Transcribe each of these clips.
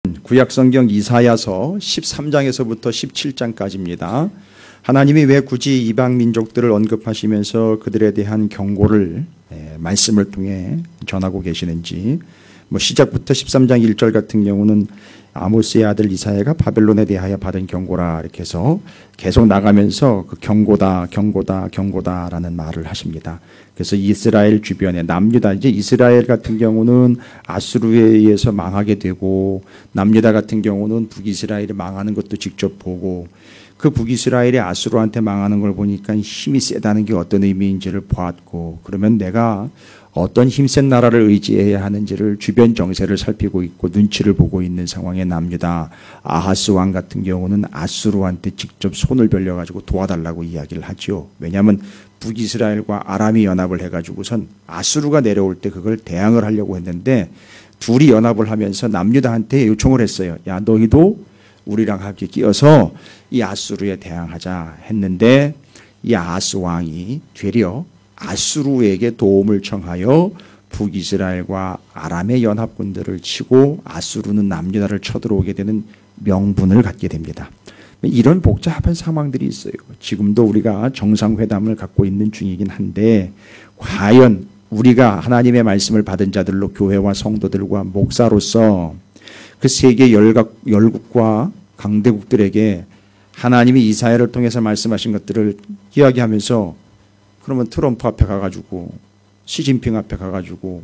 구약성경 이사야서 13장에서부터 17장까지입니다. 하나님이 왜 굳이 이방 민족들을 언급하시면서 그들에 대한 경고를 말씀을 통해 전하고 계시는지, 시작부터 13장 1절 같은 경우는 아모스의 아들 이사야가 바벨론에 대하여 받은 경고라 이렇게 해서 계속 나가면서 그 경고다라는 말을 하십니다. 그래서 이스라엘 주변에 남유다, 이제 이스라엘 같은 경우는 아수르에 의해서 망하게 되고, 남유다 같은 경우는 북이스라엘이 망하는 것도 직접 보고, 그 북이스라엘이 아수르한테 망하는 걸 보니까 힘이 세다는 게 어떤 의미인지를 보았고, 그러면 내가 어떤 힘센 나라를 의지해야 하는지를 주변 정세를 살피고 있고 눈치를 보고 있는 상황의 남유다. 아하스 왕 같은 경우는 아수르한테 직접 손을 벌려가지고 도와달라고 이야기를 하죠. 왜냐하면 북이스라엘과 아람이 연합을 해가지고선 아수르가 내려올 때 그걸 대항을 하려고 했는데, 둘이 연합을 하면서 남유다한테 요청을 했어요. 야, 너희도 우리랑 함께 끼어서 이 아수르에 대항하자 했는데, 이 아하스 왕이 되려 아수르에게 도움을 청하여 북이스라엘과 아람의 연합군들을 치고 아수르는 남유다를 쳐들어오게 되는 명분을 갖게 됩니다. 이런 복잡한 상황들이 있어요. 지금도 우리가 정상회담을 갖고 있는 중이긴 한데, 과연 우리가 하나님의 말씀을 받은 자들로 교회와 성도들과 목사로서 그 세계 열국과 강대국들에게 하나님이 이사야를 통해서 말씀하신 것들을 이야기하면서, 그러면 트럼프 앞에 가가지고, 시진핑 앞에 가가지고,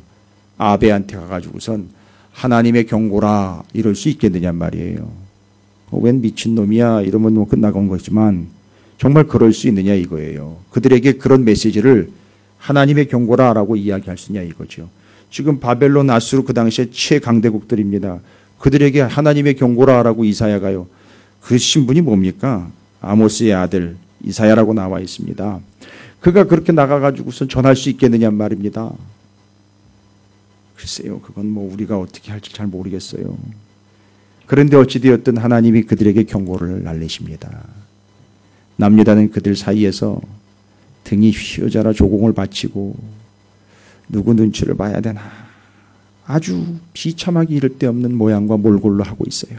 아베한테 가가지고선 하나님의 경고라 이럴 수 있겠느냐 말이에요. 웬 미친놈이야 이러면 끝나간 거지만 정말 그럴 수 있느냐 이거예요. 그들에게 그런 메시지를 하나님의 경고라라고 이야기할 수 있냐 이거죠. 지금 바벨론, 아수르 그 당시에 최강대국들입니다. 그들에게 하나님의 경고라라고 이사야가요. 그 신분이 뭡니까? 아모스의 아들 이사야라고 나와 있습니다. 그가 그렇게 나가가지고선 전할 수 있겠느냐 말입니다. 글쎄요, 그건 우리가 어떻게 할지 잘 모르겠어요. 그런데 어찌되었든 하나님이 그들에게 경고를 날리십니다. 남유다는 그들 사이에서 등이 휘어져라 조공을 바치고 누구 눈치를 봐야 되나 아주 비참하기 이를 데 없는 모양과 몰골로 하고 있어요.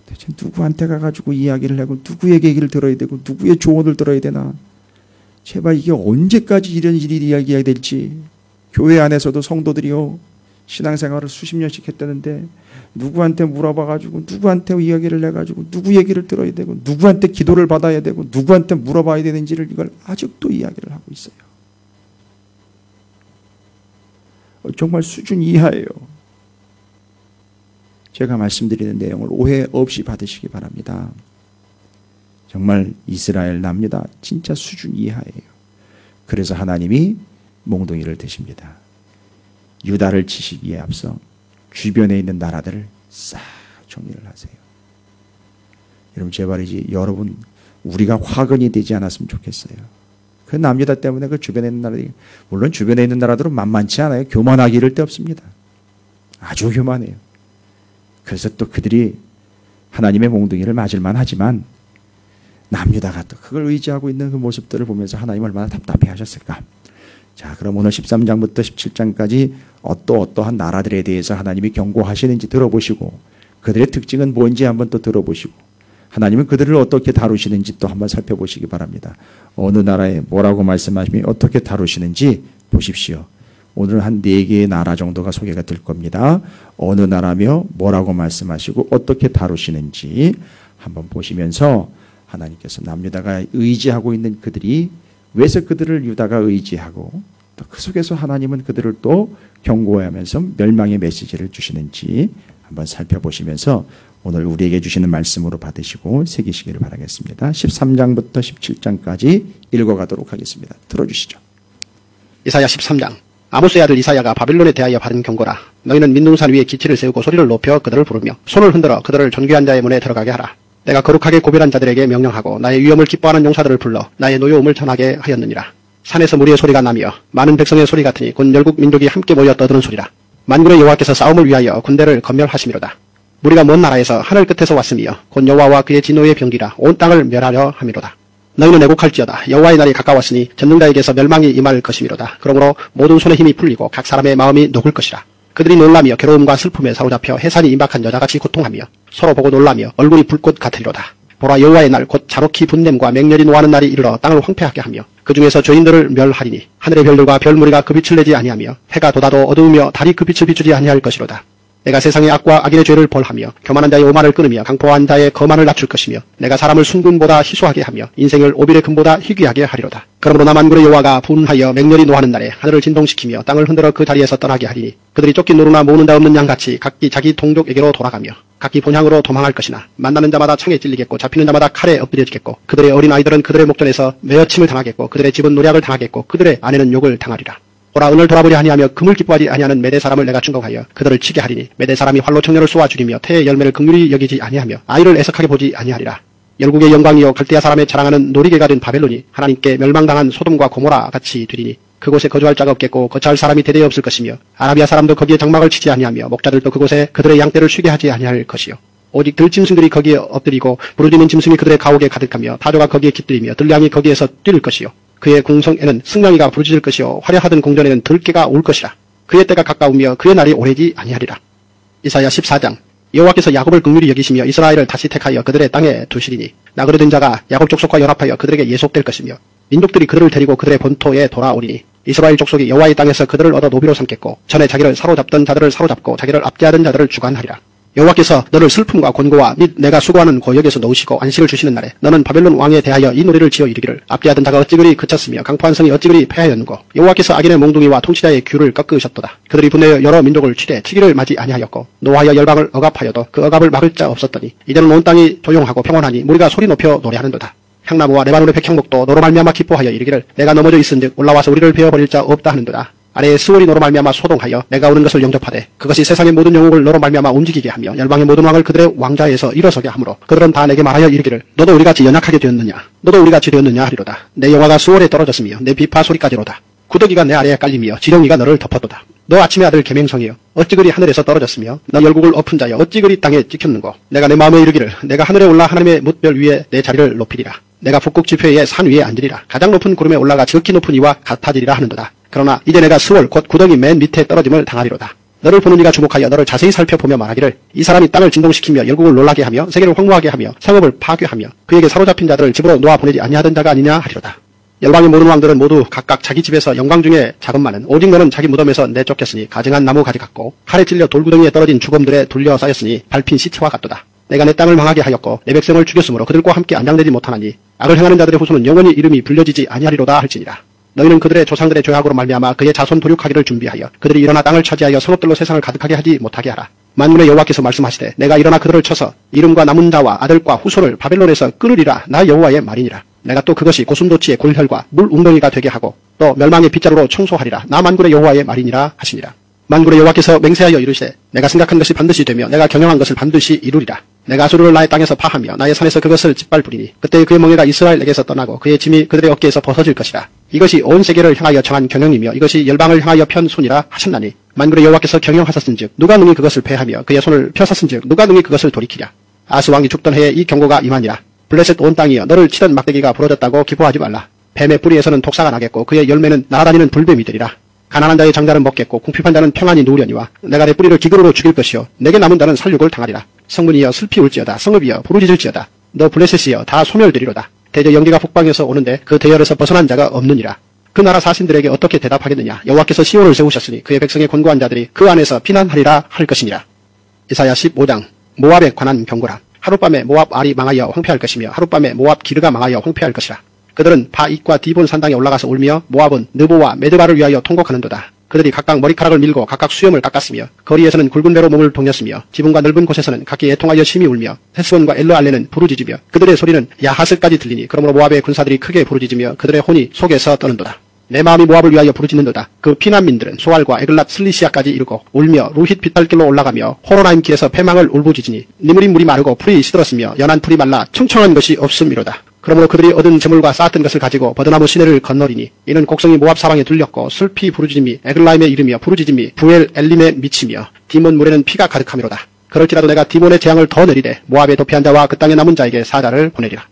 대체 누구한테 가가지고 이야기를 하고 누구에게 얘기를 들어야 되고 누구의 조언을 들어야 되나. 제발 이게 언제까지 이런 일이 이야기해야 될지. 교회 안에서도 성도들이요, 신앙생활을 수십 년씩 했다는데 누구한테 물어봐가지고 누구한테 이야기를 해가지고 누구 얘기를 들어야 되고 누구한테 기도를 받아야 되고 누구한테 물어봐야 되는지를 이걸 아직도 이야기를 하고 있어요. 정말 수준 이하예요. 제가 말씀드리는 내용을 오해 없이 받으시기 바랍니다. 정말 이스라엘 남유다 진짜 수준 이하예요. 그래서 하나님이 몽둥이를 드십니다. 유다를 치시기에 앞서 주변에 있는 나라들을 싹 정리를 하세요. 여러분 제발이지, 여러분 우리가 화근이 되지 않았으면 좋겠어요. 그 남유다 때문에 그 주변에 있는 나라들이, 물론 주변에 있는 나라들은 만만치 않아요. 교만하기 이를 데 없습니다. 아주 교만해요. 그래서 또 그들이 하나님의 몽둥이를 맞을만 하지만 남유다가 또 그걸 의지하고 있는 그 모습들을 보면서 하나님 얼마나 답답해 하셨을까. 자, 그럼 오늘 13장부터 17장까지 어떠한 나라들에 대해서 하나님이 경고하시는지 들어보시고, 그들의 특징은 뭔지 한번 또 들어보시고, 하나님은 그들을 어떻게 다루시는지 또 한번 살펴보시기 바랍니다. 어느 나라에 뭐라고 말씀하시며 어떻게 다루시는지 보십시오. 오늘 한 4개의 나라 정도가 소개가 될 겁니다. 어느 나라며 뭐라고 말씀하시고 어떻게 다루시는지 한번 보시면서, 하나님께서 남유다가 의지하고 있는 그들이 왜서 그들을 유다가 의지하고 또 그 속에서 하나님은 그들을 또 경고하면서 멸망의 메시지를 주시는지 한번 살펴보시면서 오늘 우리에게 주시는 말씀으로 받으시고 새기시기를 바라겠습니다. 13장부터 17장까지 읽어가도록 하겠습니다. 들어주시죠. 이사야 13장. 아모스의 아들 이사야가 바벨론에 대하여 받은 경고라. 너희는 민둥산 위에 기치를 세우고 소리를 높여 그들을 부르며 손을 흔들어 그들을 존귀한 자의 문에 들어가게 하라. 내가 거룩하게 고별한 자들에게 명령하고 나의 위엄을 기뻐하는 용사들을 불러 나의 노여움을 전하게 하였느니라. 산에서 무리의 소리가 나며 많은 백성의 소리 같으니 곧 열국 민족이 함께 모여 떠드는 소리라. 만군의 여호와께서 싸움을 위하여 군대를 건멸하심이로다. 무리가 먼 나라에서 하늘 끝에서 왔으며 곧 여호와와 그의 진노의 병기라 온 땅을 멸하려 함이로다. 너희는 애곡할지어다. 여호와의 날이 가까웠으니 전능자에게서 멸망이 임할 것이미로다. 그러므로 모든 손의 힘이 풀리고 각 사람의 마음이 녹을 것이라. 그들이 놀라며 괴로움과 슬픔에 사로잡혀 해산이 임박한 여자같이 고통하며 서로 보고 놀라며 얼굴이 불꽃 같으리로다. 보라, 여호와의 날 곧 잔혹히 분냄과 맹렬히 노하는 날이 이르러 땅을 황폐하게 하며 그 중에서 죄인들을 멸하리니 하늘의 별들과 별무리가 그 빛을 내지 아니하며 해가 돋아도 어두우며 달이 그 빛을 비추지 아니할 것이로다. 내가 세상의 악과 악인의 죄를 벌하며 교만한 자의 오만을 끊으며 강포한 자의 거만을 낮출 것이며 내가 사람을 순금보다 희소하게 하며 인생을 오빌의 금보다 희귀하게 하리로다. 그러므로 나 만군의 여호와가 분하여 맹렬히 노하는 날에 하늘을 진동시키며 땅을 흔들어 그 자리에서 떠나게 하리니 그들이 쫓긴 노루나 모으는 자 없는 양같이 각기 자기 동족에게로 돌아가며 각기 본향으로 도망할 것이나 만나는 자마다 창에 찔리겠고 잡히는 자마다 칼에 엎드려지겠고 그들의 어린 아이들은 그들의 목전에서 매어침을 당하겠고 그들의 집은 노략을 당하겠고 그들의 아내는 욕을 당하리라. 오라, 은을 돌아보려 아니하며 금을 기뻐하지 아니하는 메대 사람을 내가 충동하여 그들을 치게 하리니 메대 사람이 활로 청년을 쏘아 죽이며 태의 열매를 긍휼히 여기지 아니하며 아이를 애석하게 보지 아니하리라. 열국의 영광이요 갈대아 사람의 자랑하는 놀이개가 된 바벨론이 하나님께 멸망당한 소돔과 고모라 같이 되리니 그곳에 거주할 자가 없겠고 거처할 사람이 대대에 없을 것이며 아라비아 사람도 거기에 장막을 치지 아니하며 목자들도 그곳에 그들의 양떼를 쉬게 하지 아니할 것이요 오직 들짐승들이 거기에 엎드리고 부르짖는 짐승이 그들의 가옥에 가득하며 타조가 거기에 깃들이며 들량이 거기에서 뛸 것이요 그의 궁성에는 승냥이가 부르짖을 것이요 화려하던 궁전에는 들깨가 올 것이라. 그의 때가 가까우며 그의 날이 오래지 아니하리라. 이사야 14장. 여호와께서 야곱을 긍휼히 여기시며 이스라엘을 다시 택하여 그들의 땅에 두시리니 나그네 된 자가 야곱 족속과 연합하여 그들에게 예속될 것이며 민족들이 그들을 데리고 그들의 본토에 돌아오리니 이스라엘 족속이 여호와의 땅에서 그들을 얻어 노비로 삼겠고 전에 자기를 사로잡던 자들을 사로잡고 자기를 압제하던 자들을 주관하리라. 여호와께서 너를 슬픔과 곤고와 및 내가 수고하는 고역에서 놓으시고 안식을 주시는 날에 너는 바벨론 왕에 대하여 이 노래를 지어 이르기를 압제하던 자가 어찌 그리 그쳤으며 강포한 성이 어찌 그리 패하였는고 여호와께서 악인의 몽둥이와 통치자의 규를 꺾으셨도다. 그들이 분내어 여러 민족을 치되 치기를 맞이 아니하였고 노하여 열방을 억압하여도 그 억압을 막을 자 없었더니 이제는 온 땅이 조용하고 평온하니 무리가 소리 높여 노래하는도다. 향나무와 레바논의 백향목도 너로 말미암아 기뻐하여 이르기를 내가 넘어져 있은즉 올라와서 우리를 베어버릴 자 없다 하는도다. 아래의 스월이 너로 말미암아 소동하여 내가 오는 것을 영접하되 그것이 세상의 모든 영웅을 너로 말미암아 움직이게 하며 열방의 모든 왕을 그들의 왕자에서 일어서게 하므로 그들은 다 내게 말하여 이르기를 너도 우리같이 연약하게 되었느냐 너도 우리같이 되었느냐 하리로다. 내 영화가 스월에 떨어졌으며 내 비파 소리까지로다. 구더기가 내 아래에 깔리며 지렁이가 너를 덮었도다. 너 아침의 아들 계명성이여 어찌 그리 하늘에서 떨어졌으며 너 열국을 엎은 자여 어찌 그리 땅에 찍혔는고 내가 내 마음에 이르기를 내가 하늘에 올라 하나님의 뭇별 위에 내 자리를 높이리라. 내가 북극 지표의 산 위에 앉으리라. 가장 높은 구름에 올라가 지극히 높은 이와 같아지리라 하는도다. 그러나 이제 내가 스월 곧 구덩이 맨 밑에 떨어짐을 당하리로다. 너를 보는 이가 주목하여 너를 자세히 살펴보며 말하기를 이 사람이 땅을 진동시키며 열국을 놀라게 하며 세계를 황무하게 하며 성읍을 파괴하며 그에게 사로잡힌 자들을 집으로 놓아 보내지 아니하던 자가 아니냐 하리로다. 열방의 모든 왕들은 모두 각각 자기 집에서 영광 중에 자금만은 오직 너는 자기 무덤에서 내쫓겼으니 가증한 나무 가지 같고 칼에 찔려 돌구덩이에 떨어진 죽음들에 둘려 쌓였으니 밟힌 시체와 같도다. 내가 내 땅을 망하게 하였고 내 백성을 죽였으므로 그들과 함께 안장되지 못하나니 악을 행하는 자들의 후손은 영원히 이름이 불려지지 아니하리로다 할지니라. 너희는 그들의 조상들의 죄악으로 말미암아 그의 자손 도륙하기를 준비하여 그들이 일어나 땅을 차지하여 성읍들로 세상을 가득하게 하지 못하게 하라. 만군의 여호와께서 말씀하시되 내가 일어나 그들을 쳐서 이름과 남은 자와 아들과 후손을 바벨론에서 끊으리라. 나 여호와의 말이니라. 내가 또 그것이 고슴도치의 골혈과 물 웅덩이가 되게 하고 또 멸망의 빗자루로 청소하리라. 나 만군의 여호와의 말이니라 하시니라. 만군의 여호와께서 맹세하여 이르시되 내가 생각한 것이 반드시 되며 내가 경영한 것을 반드시 이루리라. 내가 아수르를 나의 땅에서 파하며 나의 산에서 그것을 짓밟으리니 그때 그의 멍에가 이스라엘에게서 떠나고 그의 짐이 그들의 어깨에서 벗어질 것이라. 이것이 온 세계를 향하여 정한 경영이며 이것이 열방을 향하여 편 손이라 하셨나니 만군의 여호와께서 경영하셨은즉 누가 능히 그것을 패하며 그의 손을 펴섰은즉 누가 능히 그것을 돌이키랴. 아스 왕이 죽던 해에 이 경고가 임하니라. 블레셋 온 땅이여 너를 치던 막대기가 부러졌다고 기뻐하지 말라. 뱀의 뿌리에서는 독사가 나겠고 그의 열매는 날아다니는 불뱀이 되리라. 가난한 자의 장자는 먹겠고 궁핍한 자는 평안히 누우려니와 내가 내 뿌리를 기근으로 죽일 것이요 내게 남은 자는 살육을 당하리라. 성문이여 슬피 울지어다. 성읍이여 부르짖을지어다. 너 블레셋이여 다 소멸되리로다. 대저 연기가 북방에서 오는데 그 대열에서 벗어난 자가 없느니라. 그 나라 사신들에게 어떻게 대답하겠느냐. 여호와께서 시온을 세우셨으니 그의 백성의 곤고한 자들이 그 안에서 피난하리라 할 것이니라. 이사야 15장. 모압에 관한 경고라. 하룻밤에 모압 알이 망하여 황폐할 것이며 하룻밤에 모압 기르가 망하여 황폐할 것이라. 그들은 바익과 디본 산당에 올라가서 울며 모압은 느보와 메드바를 위하여 통곡하는도다. 그들이 각각 머리카락을 밀고 각각 수염을 깎았으며 거리에서는 굵은 배로 몸을 동였으며 지붕과 넓은 곳에서는 각기 애통하여 심히 울며 헤스본과 엘르알레는 부르짖으며 그들의 소리는 야하스까지 들리니 그러므로 모압의 군사들이 크게 부르짖으며 그들의 혼이 속에서 떠는도다. 내 마음이 모압을 위하여 부르짖는도다. 그 피난민들은 소알과 에글랏 슬리시아까지 이르고 울며 루힛 빗달길로 올라가며 호로나임 길에서 패망을 울부짖으니 니무린 물이 마르고 풀이 시들었으며 연한 풀이 말라 청청한 것이 없음이로다. 그러므로 그들이 얻은 재물과 쌓았던 것을 가지고 버드나무 시내를 건너리니 이는 곡성이 모압 사방에 들렸고 슬피 부르짖음이 에글라임에 이르며 부르짖음이 부엘 엘림에 미치며 디몬 물에는 피가 가득함이로다. 그럴지라도 내가 디몬의 재앙을 더 내리되 모압에 도피한 자와 그 땅에 남은 자에게 사자를 보내리라.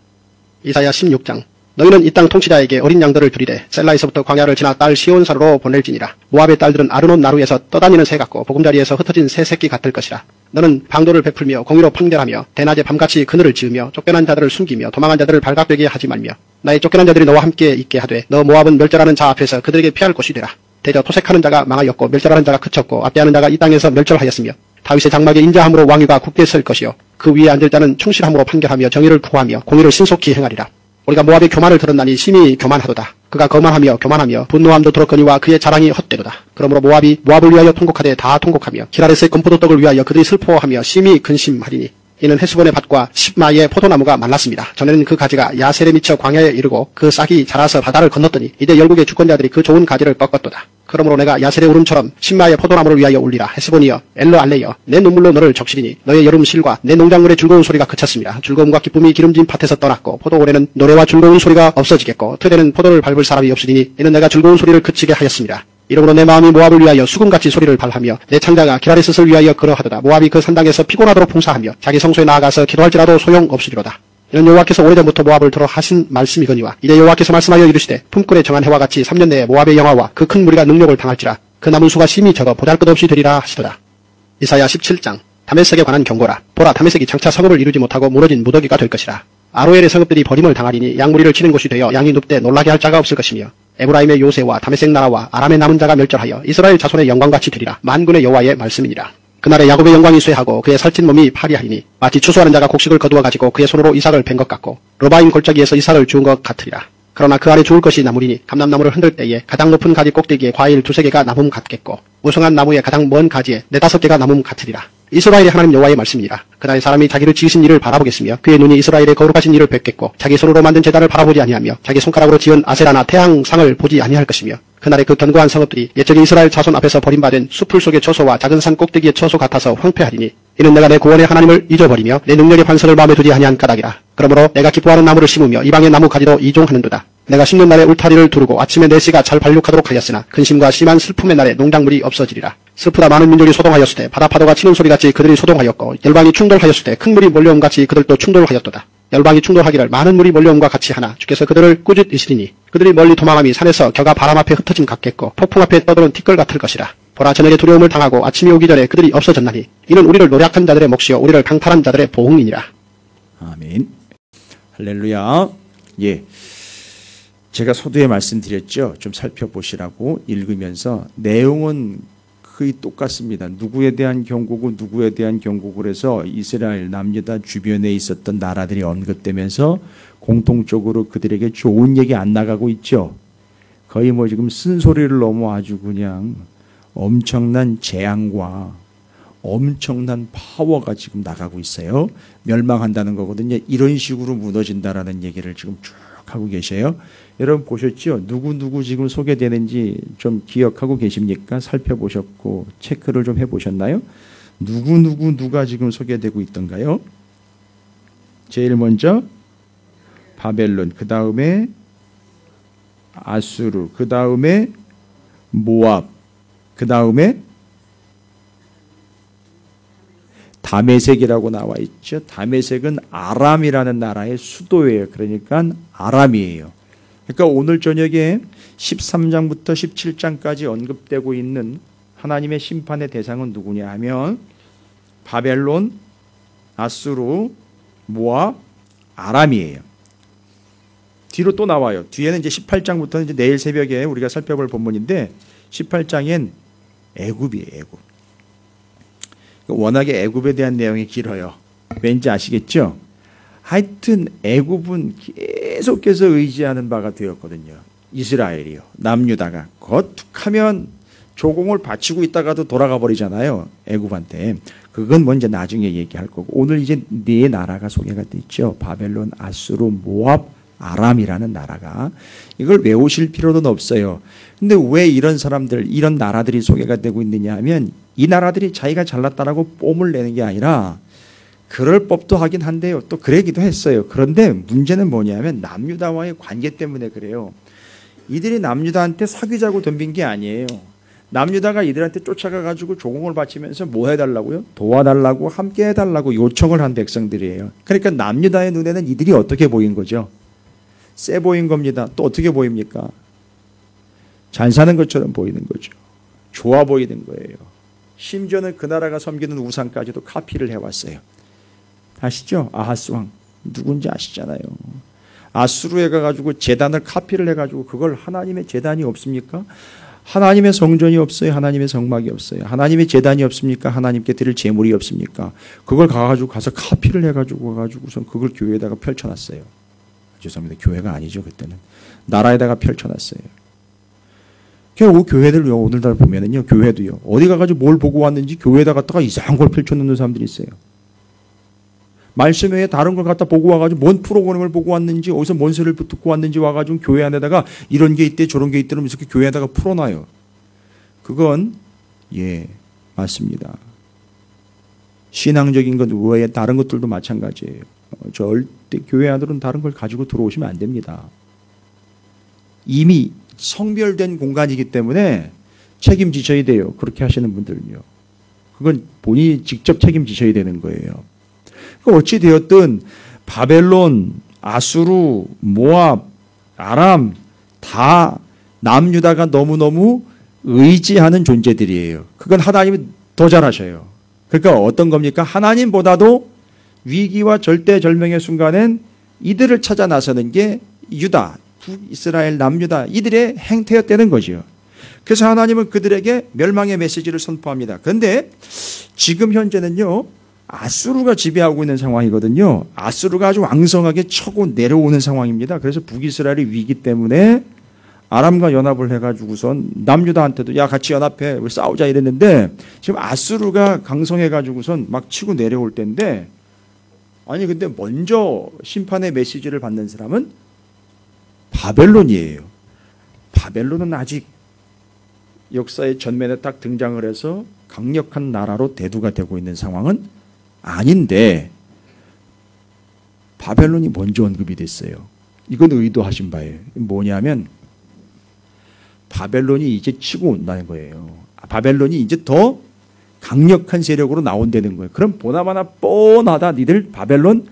이사야 16장. 너희는 이 땅 통치자에게 어린 양들을 드리되 셀라에서부터 광야를 지나 딸 시온사로 보낼지니라. 모압의 딸들은 아르논 나루에서 떠다니는 새 같고 보금자리에서 흩어진 새 새끼 같을 것이라. 너는 방도를 베풀며 공의로 판결하며 대낮에 밤같이 그늘을 지으며 쫓겨난 자들을 숨기며 도망한 자들을 발각되게 하지 말며 나의 쫓겨난 자들이 너와 함께 있게 하되 너 모압은 멸절하는 자 앞에서 그들에게 피할 곳이 되라. 대저 토색하는 자가 망하였고 멸절하는 자가 그쳤고 압대하는 자가 이 땅에서 멸절하였으며 다윗의 장막에 인자함으로 왕위가 굳게 설 것이요 그 위에 앉을 자는 충실함으로 판결하며 정의를 구하며 공의를 신속히 행하리라. 우리가 모압의 교만을 들었나니 심히 교만하도다. 그가 거만하며 교만하며 분노함도 들었거니와 그의 자랑이 헛되도다. 그러므로 모압이 모압을 위하여 통곡하되 다 통곡하며 기라레스의 건포도떡을 위하여 그들이 슬퍼하며 심히 근심하리니 이는 헤스본의 밭과 십마의 포도나무가 말랐습니다. 전에는 그 가지가 야셀에 미쳐 광야에 이르고 그 싹이 자라서 바다를 건넜더니 이제 열국의 주권자들이 그 좋은 가지를 꺾었도다. 그러므로 내가 야셀의 울음처럼 십마의 포도나무를 위하여 울리라. 헤스본이여 엘러알레여 내 눈물로 너를 적시리니 너의 여름 실과 내 농작물의 즐거운 소리가 그쳤습니다. 즐거움과 기쁨이 기름진 밭에서 떠났고 포도원에는 노래와 즐거운 소리가 없어지겠고 틀에는 포도를 밟을 사람이 없으리니 이는 내가 즐거운 소리를 그치게 하였습니다. 이러므로 내 마음이 모압을 위하여 수금같이 소리를 발하며 내 창자가 기라레스를 위하여 그러하도다. 모압이 그 산당에서 피곤하도록 봉사하며 자기 성소에 나아가서 기도할지라도 소용없으리로다. 이는 여호와께서 오래전부터 모압을 들어 하신 말씀이거니와 이제 여호와께서 말씀하여 이르시되 품꾼에 정한 해와 같이 3년 내에 모압의 영화와 그 큰 무리가 능력을 당할지라. 그 남은 수가 심히 적어 보잘것없이 되리라 하시도다. 이사야 17장 다메섹에 관한 경고라. 보라 다메섹이 장차 성읍을 이루지 못하고 무너진 무더기가 될 것이라. 아로엘의 성읍들이 버림을 당하리니 양무리를 치는 곳이 되어 양이 눕되 놀라게 할 자가 없을 것이며 에브라임의 요새와 다메섹 나라와 아람의 남은 자가 멸절하여 이스라엘 자손의 영광같이 되리라. 만군의 여호와의 말씀이니라. 그날에 야곱의 영광이 쇠하고 그의 살찐 몸이 파리하리니 마치 추수하는 자가 곡식을 거두어 가지고 그의 손으로 이삭을 벤 것 같고 로바임 골짜기에서 이삭을 주운 것 같으리라. 그러나 그 안에 죽을 것이 나무리니 감람나무를 흔들 때에 가장 높은 가지 꼭대기에 과일 2-3개가 나무 같겠고 우성한 나무의 가장 먼 가지에 4-5개가 나무 같으리라. 이스라엘의 하나님 여호와의 말씀이니라. 그날에 사람이 자기를 지으신 이를 바라보겠으며 그의 눈이 이스라엘의 거룩하신 이를 뵙겠고 자기 손으로 만든 제단을 바라보지 아니하며 자기 손가락으로 지은 아세라나 태양상을 보지 아니할 것이며 그날에 그 견고한 성읍들이 옛적에 이스라엘 자손 앞에서 버림받은 수풀 속의 처소와 작은 산 꼭대기의 처소 같아서 황폐하리니 이는 내가 내 구원의 하나님을 잊어버리며 내 능력의 환선을 마음에 두지 아니한 까닭이라. 그러므로 내가 기뻐하는 나무를 심으며 이방의 나무 가지로 이종하는도다. 내가 심는 날에 울타리를 두르고 아침에 내 씨가 잘 발육하도록 하였으나 근심과 심한 슬픔의 날에 농작물이 없어지리라. 슬프다 많은 민족이 소동하였을 때 바다 파도가 치는 소리같이 그들이 소동하였고 열방이 충돌하였을 때 큰 물이 몰려옴같이 그들도 충돌하였도다. 열방이 충돌하기를 많은 물이 몰려옴과 같이 하나 주께서 그들을 꾸짖으시리니 그들이 멀리 도망함이 산에서 겨가 바람 앞에 흩어짐 같겠고 폭풍 앞에 떠도는 티끌 같을 것이라. 보라 저녁에 두려움을 당하고 아침이 오기 전에 그들이 없어졌나니 이는 우리를 노략한 자들의 몫이요 우리를 강탈한 자들의 보응이니라. 아멘. 할렐루야. 예. 제가 서두에 말씀드렸죠. 좀 살펴보시라고 읽으면서 내용은 거의 똑같습니다. 누구에 대한 경고고 누구에 대한 경고고 해서 이스라엘 남유다 주변에 있었던 나라들이 언급되면서 공통적으로 그들에게 좋은 얘기 안 나가고 있죠. 거의 뭐 지금 쓴소리를 넘어 아주 그냥 엄청난 재앙과 엄청난 파워가 지금 나가고 있어요. 멸망한다는 거거든요. 이런 식으로 무너진다라는 얘기를 지금 쭉 하고 계셔요. 여러분 보셨죠? 누구 지금 소개되는지 좀 기억하고 계십니까? 살펴보셨고 체크를 좀 해보셨나요? 누가 지금 소개되고 있던가요? 제일 먼저 바벨론, 그 다음에 아수르, 그 다음에 모압, 그 다음에 다메섹이라고 나와 있죠. 다메섹은 아람이라는 나라의 수도예요. 그러니까 아람이에요. 그러니까 오늘 저녁에 13장부터 17장까지 언급되고 있는 하나님의 심판의 대상은 누구냐 하면 바벨론, 아수르, 모압, 아람이에요. 뒤로 또 나와요. 뒤에는 이제 18장부터는 이제 내일 새벽에 우리가 살펴볼 본문인데 18장엔 애굽이에요. 애굽. 워낙에 애굽에 대한 내용이 길어요. 왠지 아시겠죠? 하여튼 애굽은 계속해서 의지하는 바가 되었거든요. 이스라엘이요. 남유다가 툭하면 조공을 바치고 있다가도 돌아가 버리잖아요. 애굽한테. 그건 먼저 나중에 얘기할 거고 오늘 이제 네 나라가 소개가 됐죠. 바벨론, 아수르, 모압, 아람이라는 나라가. 이걸 외우실 필요는 없어요. 근데 왜 이런 사람들, 이런 나라들이 소개가 되고 있느냐 하면 이 나라들이 자기가 잘났다라고 뽐을 내는 게 아니라 그럴 법도 하긴 한데요. 또 그러기도 했어요. 그런데 문제는 뭐냐면 남유다와의 관계 때문에 그래요. 이들이 남유다한테 사귀자고 덤빈 게 아니에요. 남유다가 이들한테 쫓아가가지고 조공을 바치면서 뭐 해달라고요? 도와달라고, 함께 해달라고 요청을 한 백성들이에요. 그러니까 남유다의 눈에는 이들이 어떻게 보인 거죠? 세 보인 겁니다. 또 어떻게 보입니까? 잘 사는 것처럼 보이는 거죠. 좋아 보이는 거예요. 심지어는 그 나라가 섬기는 우상까지도 카피를 해왔어요. 아시죠? 아하스 왕. 누군지 아시잖아요. 아수르에 가가지고 제단을 카피를 해가지고 그걸 하나님의 제단이 없습니까? 하나님의 성전이 없어요. 하나님의 성막이 없어요. 하나님의 제단이 없습니까? 하나님께 드릴 제물이 없습니까? 그걸 가서 카피를 해가지고 가가지고선 그걸 교회에다가 펼쳐놨어요. 죄송합니다. 교회가 아니죠. 그때는 나라에다가 펼쳐놨어요. 그 교회들 오늘날 보면은요, 교회도요, 어디 가가지고 뭘 보고 왔는지 교회에다 갖다가 이상한 걸 펼쳐놓는 사람들이 있어요. 말씀 외에 다른 걸 갖다 보고 와가지고 뭔 프로그램을 보고 왔는지, 어디서 뭔 소리를 듣고 왔는지 와가지고 교회 안에다가 이런 게 있대, 저런 게 있대, 이러면서 교회에다가 풀어놔요. 그건, 맞습니다. 신앙적인 것 외에 다른 것들도 마찬가지예요. 절대 교회 안으로는 다른 걸 가지고 들어오시면 안 됩니다. 이미 성별된 공간이기 때문에 책임지셔야 돼요. 그렇게 하시는 분들은요. 그건 본인이 직접 책임지셔야 되는 거예요. 어찌 되었든 바벨론, 아수르, 모압, 아람 다 남유다가 너무너무 의지하는 존재들이에요. 그건 하나님이 더 잘하셔요. 그러니까 어떤 겁니까? 하나님보다도 위기와 절대절명의 순간엔 이들을 찾아 나서는 게 유다, 북이스라엘, 남유다 이들의 행태였다는 거죠. 그래서 하나님은 그들에게 멸망의 메시지를 선포합니다. 그런데 지금 현재는요, 아수르가 지배하고 있는 상황이거든요. 아수르가 아주 왕성하게 쳐고 내려오는 상황입니다. 그래서 북이스라엘이 위기 때문에 아람과 연합을 해가지고선 남유다한테도 야 같이 연합해 우리 싸우자 이랬는데 지금 아수르가 강성해가지고선 막 치고 내려올 때인데 아니 근데 먼저 심판의 메시지를 받는 사람은 바벨론이에요. 바벨론은 아직 역사의 전면에 딱 등장을 해서 강력한 나라로 대두가 되고 있는 상황은 아닌데 바벨론이 먼저 언급이 됐어요. 이건 의도하신 바예요. 뭐냐면 바벨론이 이제 치고 온다는 거예요. 바벨론이 이제 더 강력한 세력으로 나온다는 거예요. 그럼 보나마나 뻔하다. 니들 바벨론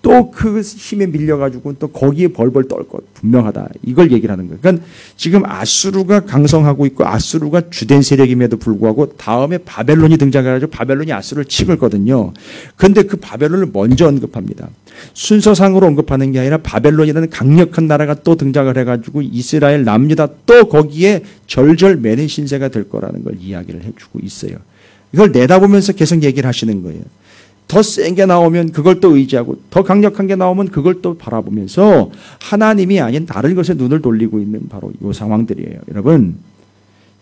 또 그 힘에 밀려가지고 또 거기에 벌벌 떨 것 분명하다. 이걸 얘기를 하는 거예요. 그러니까 지금 아수르가 강성하고 있고 아수르가 주된 세력임에도 불구하고 다음에 바벨론이 등장해가지고 바벨론이 아수르를 치고 있거든요. 그런데 그 바벨론을 먼저 언급합니다. 순서상으로 언급하는 게 아니라 바벨론이라는 강력한 나라가 또 등장을 해가지고 이스라엘 남유다 또 거기에 절절매는 신세가 될 거라는 걸 이야기를 해주고 있어요. 이걸 내다보면서 계속 얘기를 하시는 거예요. 더 센 게 나오면 그걸 또 의지하고 더 강력한 게 나오면 그걸 또 바라보면서 하나님이 아닌 다른 것에 눈을 돌리고 있는 바로 이 상황들이에요. 여러분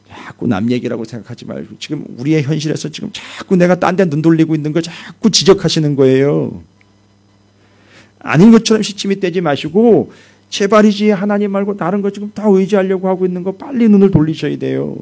자꾸 남 얘기라고 생각하지 말고 지금 우리의 현실에서 지금 자꾸 내가 딴 데 눈 돌리고 있는 거 자꾸 지적하시는 거예요. 아닌 것처럼 시침이 떼지 마시고 제발이지 하나님 말고 다른 거 지금 다 의지하려고 하고 있는 거 빨리 눈을 돌리셔야 돼요.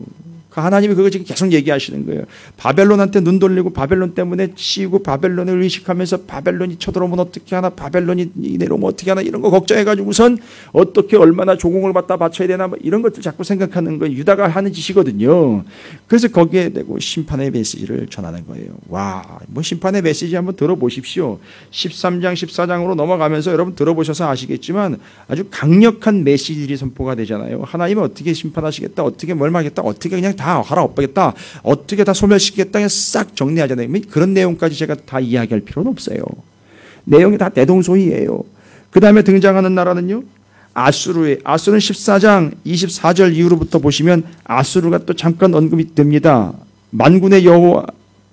하나님이 그거 지금 계속 얘기하시는 거예요. 바벨론한테 눈 돌리고 바벨론 때문에 치이고 바벨론을 의식하면서 바벨론이 쳐들어오면 어떻게 하나 바벨론이 내려오면 어떻게 하나 이런 거 걱정해가지고선 어떻게 얼마나 조공을 갖다 바쳐야 되나 뭐 이런 것들 자꾸 생각하는 거예요. 유다가 하는 짓이거든요. 그래서 거기에 대고 심판의 메시지를 전하는 거예요. 와, 뭐 심판의 메시지 한번 들어보십시오. 13장 14장으로 넘어가면서 여러분 들어보셔서 아시겠지만 아주 강력한 메시지들이 선포가 되잖아요. 하나님은 어떻게 심판하시겠다, 어떻게 멸망하겠다, 어떻게 그냥 다 하라 엎겠다, 어떻게 다 소멸시키겠다 싹 정리하잖아요. 그런 내용까지 제가 다 이야기할 필요는 없어요. 내용이 다 대동소이예요. 그 다음에 등장하는 나라는요, 아수르의 아수르는 14장 24절 이후로부터 보시면 아수르가 또 잠깐 언급이 됩니다. 만군의 여호와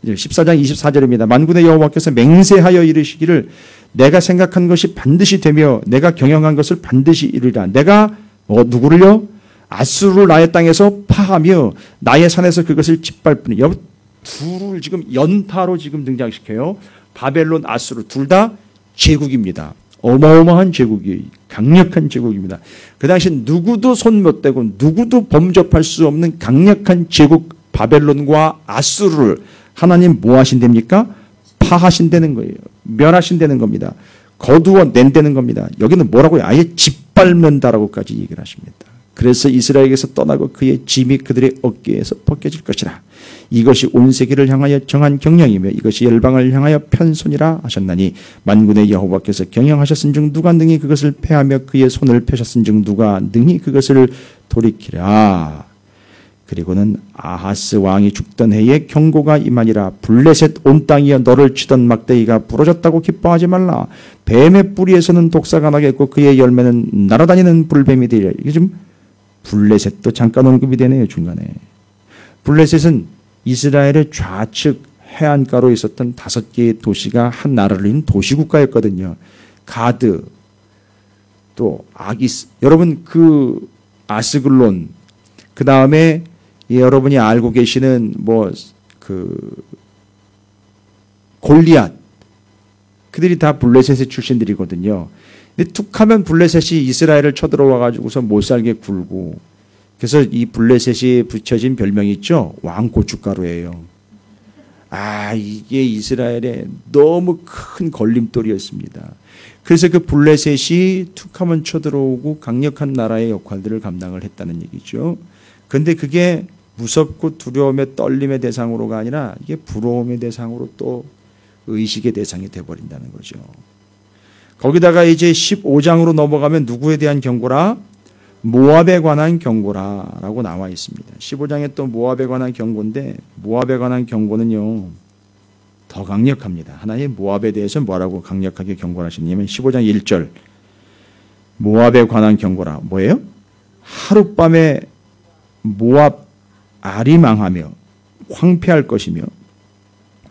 14장 24절입니다. 만군의 여호와께서 맹세하여 이르시기를 내가 생각한 것이 반드시 되며 내가 경영한 것을 반드시 이루리라. 내가 누구를요? 아수르를 나의 땅에서 파하며 나의 산에서 그것을 짓밟으니 둘을 지금 연타로 지금 등장시켜요. 바벨론, 아수르 둘 다 제국입니다. 어마어마한 제국이 강력한 제국입니다. 그 당시 누구도 손 못 대고 누구도 범접할 수 없는 강력한 제국 바벨론과 아수르를 하나님 뭐 하신답니까? 파하신다는 거예요. 멸하신다는 겁니다. 거두어 낸다는 겁니다. 여기는 뭐라고요? 아예 짓밟는다라고까지 얘기를 하십니다. 그래서 이스라엘에게서 떠나고 그의 짐이 그들의 어깨에서 벗겨질 것이라. 이것이 온 세계를 향하여 정한 경영이며 이것이 열방을 향하여 편손이라 하셨나니 만군의 여호와께서 경영하셨은즉 누가 능히 그것을 패하며 그의 손을 펴셨은즉 누가 능히 그것을 돌이키랴. 그리고는 아하스 왕이 죽던 해에 경고가 임하니라. 블레셋 온 땅이여 너를 치던 막대기가 부러졌다고 기뻐하지 말라. 뱀의 뿌리에서는 독사가 나겠고 그의 열매는 날아다니는 불뱀이 되리라. 이게 좀 블레셋도 잠깐 언급이 되네요. 중간에. 블레셋은 이스라엘의 좌측 해안가로 있었던 5개의 도시가 한 나라를 이룬 도시국가였거든요. 가드, 또 아기스, 여러분 그 아스글론, 그 다음에 여러분이 알고 계시는 골리앗, 그들이 다 블레셋의 출신들이거든요. 근데 툭하면 블레셋이 이스라엘을 쳐들어와 가지고서 못살게 굴고, 그래서 이 블레셋이 붙여진 별명이 있죠. 왕고춧가루예요. 이게 이스라엘의 너무 큰 걸림돌이었습니다. 그래서 그 블레셋이 툭하면 쳐들어오고 강력한 나라의 역할들을 감당을 했다는 얘기죠. 그런데 그게 무섭고 두려움의 떨림의 대상으로가 아니라 이게 부러움의 대상으로 또 의식의 대상이 되어버린다는 거죠. 거기다가 이제 15장으로 넘어가면 누구에 대한 경고라? 모압에 관한 경고라라고 나와 있습니다. 15장에 또 모압에 관한 경고인데 모압에 관한 경고는요 더 강력합니다. 하나님 모압에 대해서 뭐라고 강력하게 경고하시냐면 15장 1절 모압에 관한 경고라 뭐예요? 하룻밤에 모압 알이 망하며 황폐할 것이며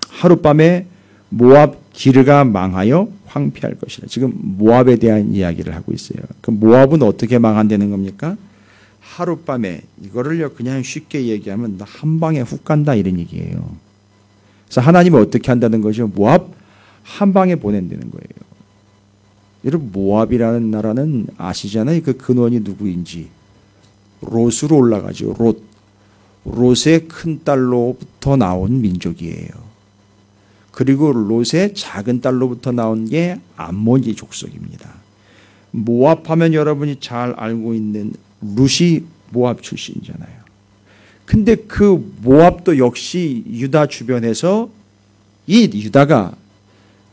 하룻밤에 모압 기르가 망하여 황폐할 것이라. 지금 모압에 대한 이야기를 하고 있어요. 그 모압은 어떻게 망한다는 겁니까? 하룻밤에 이거를요 그냥 쉽게 얘기하면 한 방에 훅 간다 이런 얘기예요. 그래서 하나님은 어떻게 한다는 거죠? 모압 한 방에 보낸다는 거예요. 여러분 모압이라는 나라는 아시잖아요. 그 근원이 누구인지. 롯으로 올라가죠. 롯의 큰딸로부터 나온 민족이에요. 그리고 롯의 작은 딸로부터 나온 게 암몬이 족속입니다. 모압하면 여러분이 잘 알고 있는 룻이 모압 출신이잖아요. 근데 그 모압도 역시 유다 주변에서 이 유다가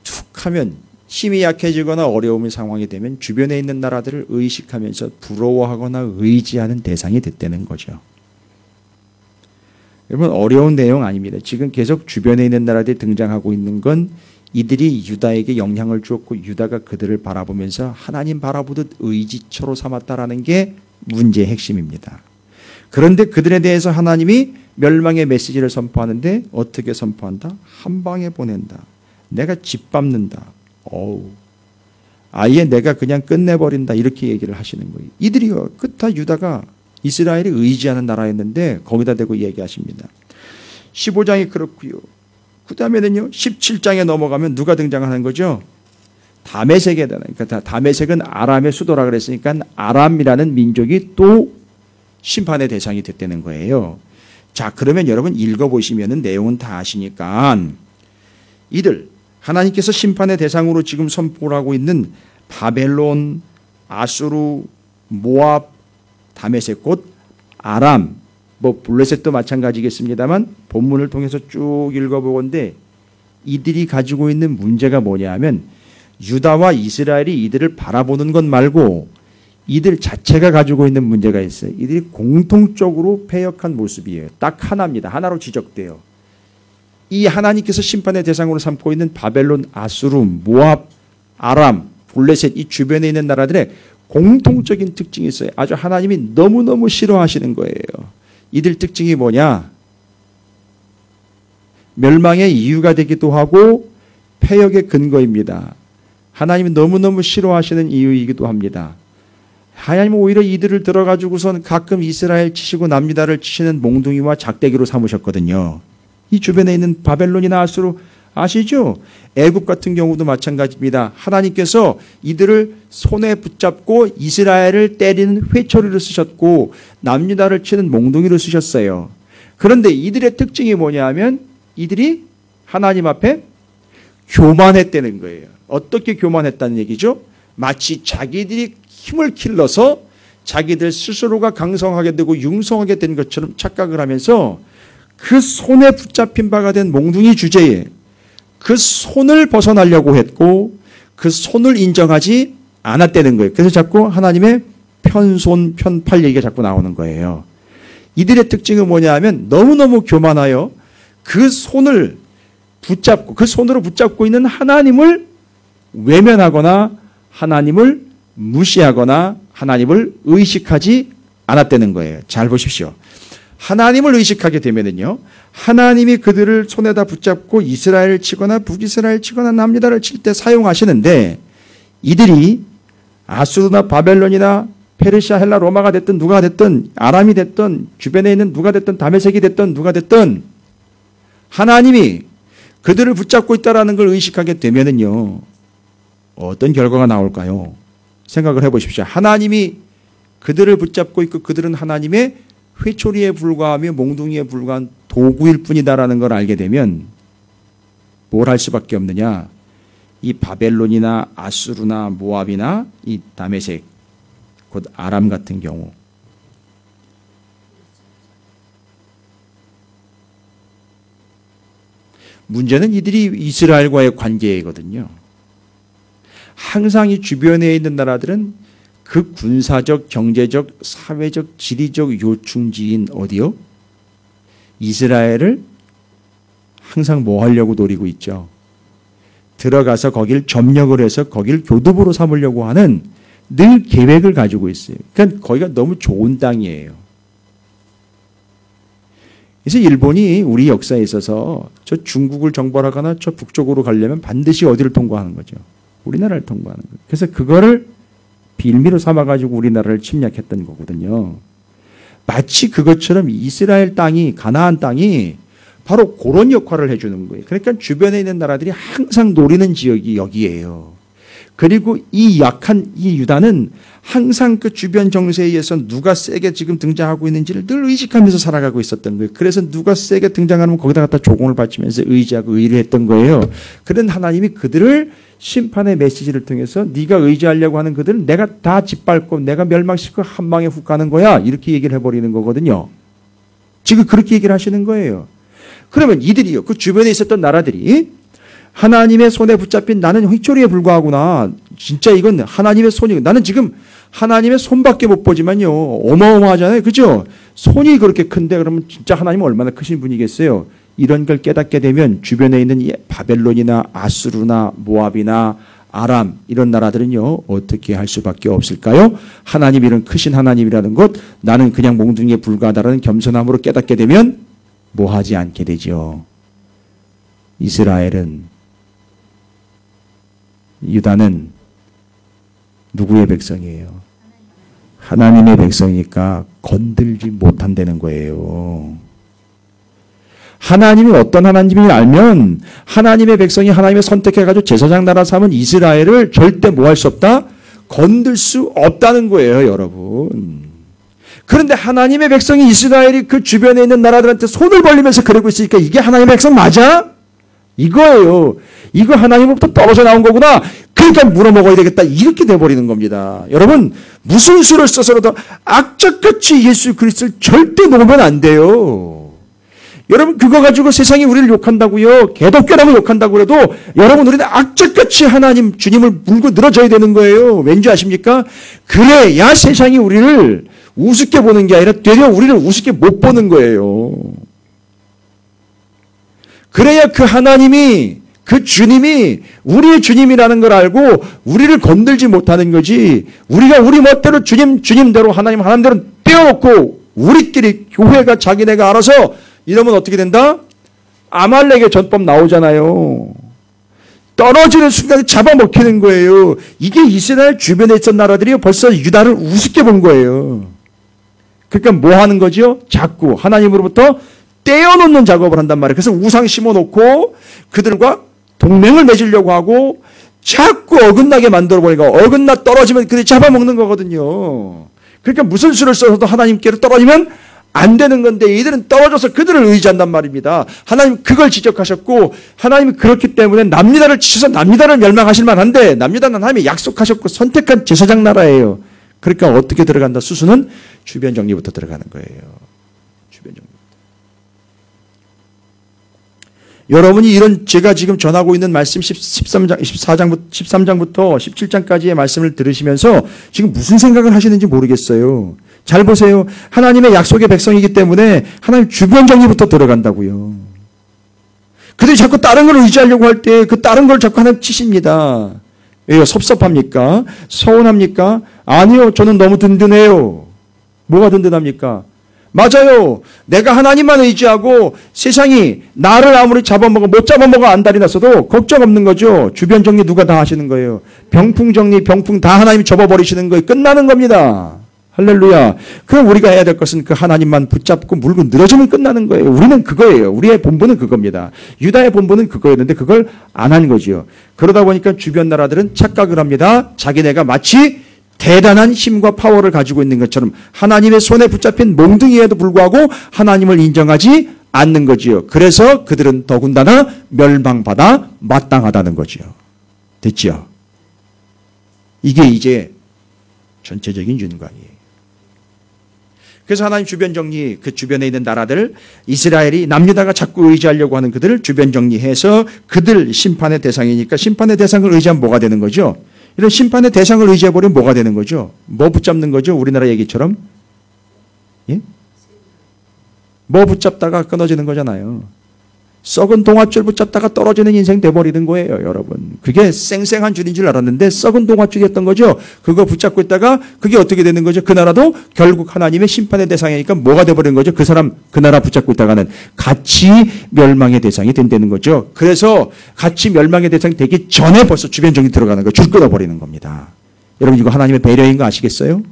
툭 하면 힘이 약해지거나 어려움의 상황이 되면 주변에 있는 나라들을 의식하면서 부러워하거나 의지하는 대상이 됐다는 거죠. 여러분 어려운 내용 아닙니다. 지금 계속 주변에 있는 나라들이 등장하고 있는 건 이들이 유다에게 영향을 주었고 유다가 그들을 바라보면서 하나님 바라보듯 의지처로 삼았다라는 게 문제의 핵심입니다. 그런데 그들에 대해서 하나님이 멸망의 메시지를 선포하는데 어떻게 선포한다? 한 방에 보낸다. 내가 짓밟는다. 아예 내가 그냥 끝내버린다. 이렇게 얘기를 하시는 거예요. 이들이요. 끝다 유다가 이스라엘이 의지하는 나라였는데 거기다 대고 얘기하십니다. 15장이 그렇고요. 그 다음에는요. 17장에 넘어가면 누가 등장하는 거죠? 다메섹에 대한. 그러니까 다메섹은 아람의 수도라 그랬으니까 아람이라는 민족이 또 심판의 대상이 됐다는 거예요. 자, 그러면 여러분 읽어보시면 내용은 다 아시니까 이들 하나님께서 심판의 대상으로 지금 선포를 하고 있는 바벨론, 아수르, 모압, 다메섹 곧 아람, 블레셋도 마찬가지겠습니다만 본문을 통해서 쭉 읽어보건데 이들이 가지고 있는 문제가 뭐냐 하면 유다와 이스라엘이 이들을 바라보는 것 말고 이들 자체가 가지고 있는 문제가 있어요. 이들이 공통적으로 패역한 모습이에요. 딱 하나입니다. 하나로 지적돼요. 이 하나님께서 심판의 대상으로 삼고 있는 바벨론, 아수르, 모압, 아람, 블레셋 이 주변에 있는 나라들의 공통적인 특징이 있어요. 아주 하나님이 너무너무 싫어하시는 거예요. 이들 특징이 뭐냐? 멸망의 이유가 되기도 하고 패역의 근거입니다. 하나님이 너무너무 싫어하시는 이유이기도 합니다. 하나님은 오히려 이들을 들어가지고선 가끔 이스라엘 치시고 남유다를 치시는 몽둥이와 작대기로 삼으셨거든요. 이 주변에 있는 바벨론이나 아수르 아시죠? 애굽 같은 경우도 마찬가지입니다. 하나님께서 이들을 손에 붙잡고 이스라엘을 때리는 회초리를 쓰셨고 남유다를 치는 몽둥이를 쓰셨어요. 그런데 이들의 특징이 뭐냐 하면 이들이 하나님 앞에 교만했다는 거예요. 어떻게 교만했다는 얘기죠? 마치 자기들이 힘을 길러서 자기들 스스로가 강성하게 되고 융성하게 된 것처럼 착각을 하면서 그 손에 붙잡힌 바가 된 몽둥이 주제에 그 손을 벗어나려고 했고 그 손을 인정하지 않았다는 거예요. 그래서 자꾸 하나님의 편손, 편팔 얘기가 자꾸 나오는 거예요. 이들의 특징은 뭐냐 하면 너무너무 교만하여 그 손을 붙잡고 그 손으로 붙잡고 있는 하나님을 외면하거나 하나님을 무시하거나 하나님을 의식하지 않았다는 거예요. 잘 보십시오. 하나님을 의식하게 되면은요, 하나님이 그들을 손에다 붙잡고 이스라엘을 치거나 북이스라엘 치거나 남유다를 칠 때 사용하시는데 이들이 아수르나 바벨론이나 페르시아, 헬라, 로마가 됐든 누가 됐든 아람이 됐든 주변에 있는 누가 됐든 다메섹이 됐든 누가 됐든 하나님이 그들을 붙잡고 있다는 걸 의식하게 되면은요, 어떤 결과가 나올까요? 생각을 해보십시오. 하나님이 그들을 붙잡고 있고 그들은 하나님의 회초리에 불과하며 몽둥이에 불과한 도구일 뿐이다라는 걸 알게 되면 뭘 할 수밖에 없느냐? 이 바벨론이나 아수르나 모압이나 이 다메섹, 곧 아람 같은 경우 문제는 이들이 이스라엘과의 관계이거든요. 항상 이 주변에 있는 나라들은 그 군사적, 경제적, 사회적, 지리적 요충지인 어디요? 이스라엘을 항상 뭐 하려고 노리고 있죠? 들어가서 거길 점령을 해서 거길 교두보로 삼으려고 하는 늘 계획을 가지고 있어요. 그러니까 거기가 너무 좋은 땅이에요. 그래서 일본이 우리 역사에 있어서 저 중국을 정벌하거나 저 북쪽으로 가려면 반드시 어디를 통과하는 거죠? 우리나라를 통과하는 거예요. 그래서 그거를 빌미로 삼아가지고 우리나라를 침략했던 거거든요. 마치 그것처럼 이스라엘 땅이, 가나안 땅이 바로 그런 역할을 해주는 거예요. 그러니까 주변에 있는 나라들이 항상 노리는 지역이 여기예요. 그리고 이 약한 이 유다는 항상 그 주변 정세에 의해서 누가 세게 지금 등장하고 있는지를 늘 의식하면서 살아가고 있었던 거예요. 그래서 누가 세게 등장하면 거기다 갖다 조공을 바치면서 의지하고 의뢰했던 거예요. 그런 하나님이 그들을 심판의 메시지를 통해서 네가 의지하려고 하는 그들은 내가 다 짓밟고 내가 멸망시키고 한 방에 훅 가는 거야. 이렇게 얘기를 해버리는 거거든요. 지금 그렇게 얘기를 하시는 거예요. 그러면 이들이요, 그 주변에 있었던 나라들이 하나님의 손에 붙잡힌 나는 휘초리에 불과하구나. 진짜 이건 하나님의 손이, 나는 지금 하나님의 손밖에 못 보지만요. 어마어마하잖아요. 그죠? 손이 그렇게 큰데 그러면 진짜 하나님은 얼마나 크신 분이겠어요? 이런 걸 깨닫게 되면 주변에 있는 바벨론이나 아수르나 모압이나 아람 이런 나라들은요. 어떻게 할 수밖에 없을까요? 하나님 이런 크신 하나님이라는 것, 나는 그냥 몽둥이에 불과하다라는 겸손함으로 깨닫게 되면 뭐 하지 않게 되죠. 이스라엘은, 유다는 누구의 백성이에요? 하나님의 백성이니까 건들지 못한다는 거예요. 하나님이 어떤 하나님인지 알면 하나님의 백성이 하나님의 선택해가지고 제사장 나라 삼은 이스라엘을 절대 뭐 할 수 없다? 건들 수 없다는 거예요, 여러분. 그런데 하나님의 백성이 이스라엘이 그 주변에 있는 나라들한테 손을 벌리면서 그러고 있으니까 이게 하나님의 백성 맞아? 이거예요. 이거 하나님으로부터 떨어져 나온 거구나. 그러니까 물어먹어야 되겠다. 이렇게 돼버리는 겁니다. 여러분, 무슨 수를 써서라도 악착같이 예수 그리스도를 절대 놓으면 안 돼요. 여러분, 그거 가지고 세상이 우리를 욕한다고요. 개독교라고 욕한다고 해도 여러분, 우리는 악착같이 하나님, 주님을 물고 늘어져야 되는 거예요. 왠지 아십니까? 그래야 세상이 우리를 우습게 보는 게 아니라 되려 우리를 우습게 못 보는 거예요. 그래야 그 하나님이, 그 주님이 우리의 주님이라는 걸 알고 우리를 건들지 못하는 거지, 우리가 우리 멋대로 주님대로 하나님대로 떼어놓고 우리끼리 교회가 자기네가 알아서 이러면 어떻게 된다? 아말렉의 전법 나오잖아요. 떨어지는 순간에 잡아먹히는 거예요. 이게 이스라엘 주변에 있던 나라들이 벌써 유다를 우습게 본 거예요. 그러니까 뭐 하는 거죠? 자꾸 하나님으로부터 떼어놓는 작업을 한단 말이에요. 그래서 우상 심어놓고 그들과 동맹을 맺으려고 하고 자꾸 어긋나게 만들어버리니까 어긋나 떨어지면 그들이 잡아먹는 거거든요. 그러니까 무슨 수를 써서도 하나님께로 떨어지면 안 되는 건데 이들은 떨어져서 그들을 의지한단 말입니다. 하나님 그걸 지적하셨고 하나님이 그렇기 때문에 남유다를 치셔서 남유다를 멸망하실 만한데 남유다는 하나님이 약속하셨고 선택한 제사장 나라예요. 그러니까 어떻게 들어간다? 수수는 주변 정리부터 들어가는 거예요. 주변 정리. 여러분이 이런 제가 지금 전하고 있는 말씀 13장부터 17장까지의 말씀을 들으시면서 지금 무슨 생각을 하시는지 모르겠어요. 잘 보세요. 하나님의 약속의 백성이기 때문에 하나님 주변 정리부터 들어간다고요. 그들이 자꾸 다른 걸 의지하려고 할 때 그 다른 걸 자꾸 하나님 치십니다. 왜요? 섭섭합니까? 서운합니까? 아니요. 저는 너무 든든해요. 뭐가 든든합니까? 맞아요. 내가 하나님만 의지하고 세상이 나를 아무리 잡아먹어 못 잡아먹어 안달이 났어도 걱정 없는 거죠. 주변 정리 누가 다 하시는 거예요. 병풍 정리 병풍 다 하나님이 접어버리시는 거예요. 끝나는 겁니다. 할렐루야. 그럼 우리가 해야 될 것은 그 하나님만 붙잡고 물고 늘어지면 끝나는 거예요. 우리는 그거예요. 우리의 본분은 그겁니다. 유다의 본분은 그거였는데 그걸 안 한 거지요. 그러다 보니까 주변 나라들은 착각을 합니다. 자기네가 마치 대단한 힘과 파워를 가지고 있는 것처럼 하나님의 손에 붙잡힌 몽둥이에도 불구하고 하나님을 인정하지 않는 거지요. 그래서 그들은 더군다나 멸망받아 마땅하다는 거지요. 됐지요? 이게 이제 전체적인 윤곽이에요. 그래서 하나님 주변 정리, 그 주변에 있는 나라들, 이스라엘이 남유다가 자꾸 의지하려고 하는 그들을 주변 정리해서 그들 심판의 대상이니까 심판의 대상을 의지하면 뭐가 되는 거죠? 이런 심판의 대상을 의지해버리면 뭐가 되는 거죠? 뭐 붙잡는 거죠? 우리나라 얘기처럼? 예? 뭐 붙잡다가 끊어지는 거잖아요. 썩은 동아줄 붙잡다가 떨어지는 인생 돼버리는 거예요, 여러분. 그게 쌩쌩한 줄인 줄 알았는데 썩은 동아줄이었던 거죠. 그거 붙잡고 있다가 그게 어떻게 되는 거죠? 그 나라도 결국 하나님의 심판의 대상이니까 뭐가 돼버리는 거죠? 그 사람, 그 나라 붙잡고 있다가는 같이 멸망의 대상이 된다는 거죠. 그래서 같이 멸망의 대상이 되기 전에 벌써 주변 정리 들어가는 거예요. 줄 끊어버리는 겁니다. 여러분 이거 하나님의 배려인 거 아시겠어요?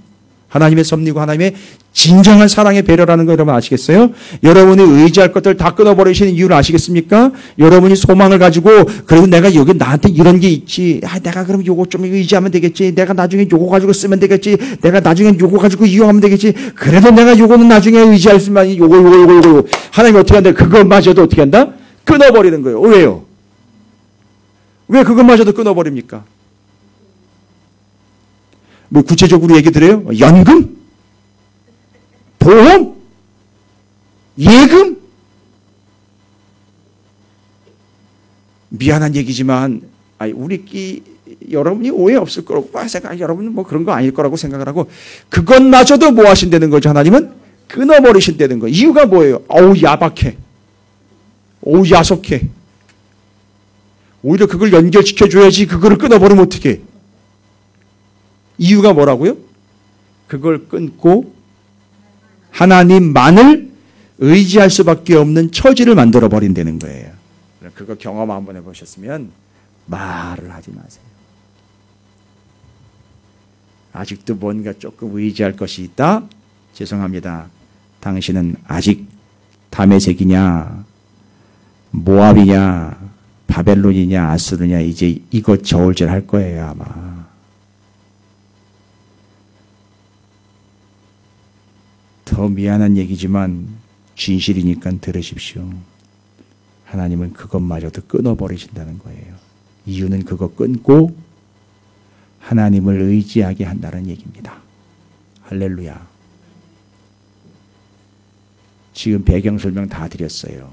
하나님의 섭리고 하나님의 진정한 사랑의 배려라는 거 여러분 아시겠어요? 여러분이 의지할 것들 다 끊어버리시는 이유를 아시겠습니까? 여러분이 소망을 가지고 그래도 내가 여기 나한테 이런 게 있지. 내가 그럼 요거 좀 의지하면 되겠지. 내가 나중에 요거 가지고 쓰면 되겠지. 내가 나중에 요거 가지고 이용하면 되겠지. 그래도 내가 요거는 나중에 의지할 수만 요거. 하나님이 어떻게 한다? 그것마저도 어떻게 한다? 끊어버리는 거예요. 왜요? 왜 그것마저도 끊어버립니까? 뭐 구체적으로 얘기 드려요? 연금? 보험? 예금? 미안한 얘기지만 여러분이 오해 없을 거라고 생각. 여러분은 뭐 그런 거 아닐 거라고 생각을 하고 그것마저도 뭐 하신다는 거죠? 하나님은 끊어버리신다는 거. 이유가 뭐예요? 어우 야박해. 어우 야속해. 오히려 그걸 연결시켜줘야지 그거를 끊어버리면 어떡해. 이유가 뭐라고요? 그걸 끊고 하나님만을 의지할 수밖에 없는 처지를 만들어 버린다는 거예요. 그거 경험 한번 해보셨으면 말을 하지 마세요. 아직도 뭔가 조금 의지할 것이 있다? 죄송합니다. 당신은 아직 다메섹이냐 모압이냐 바벨론이냐 아수르냐 이제 이것 저울질 할 거예요 아마. 더 미안한 얘기지만 진실이니까 들으십시오. 하나님은 그것마저도 끊어버리신다는 거예요. 이유는 그거 끊고 하나님을 의지하게 한다는 얘기입니다. 할렐루야. 지금 배경 설명 다 드렸어요.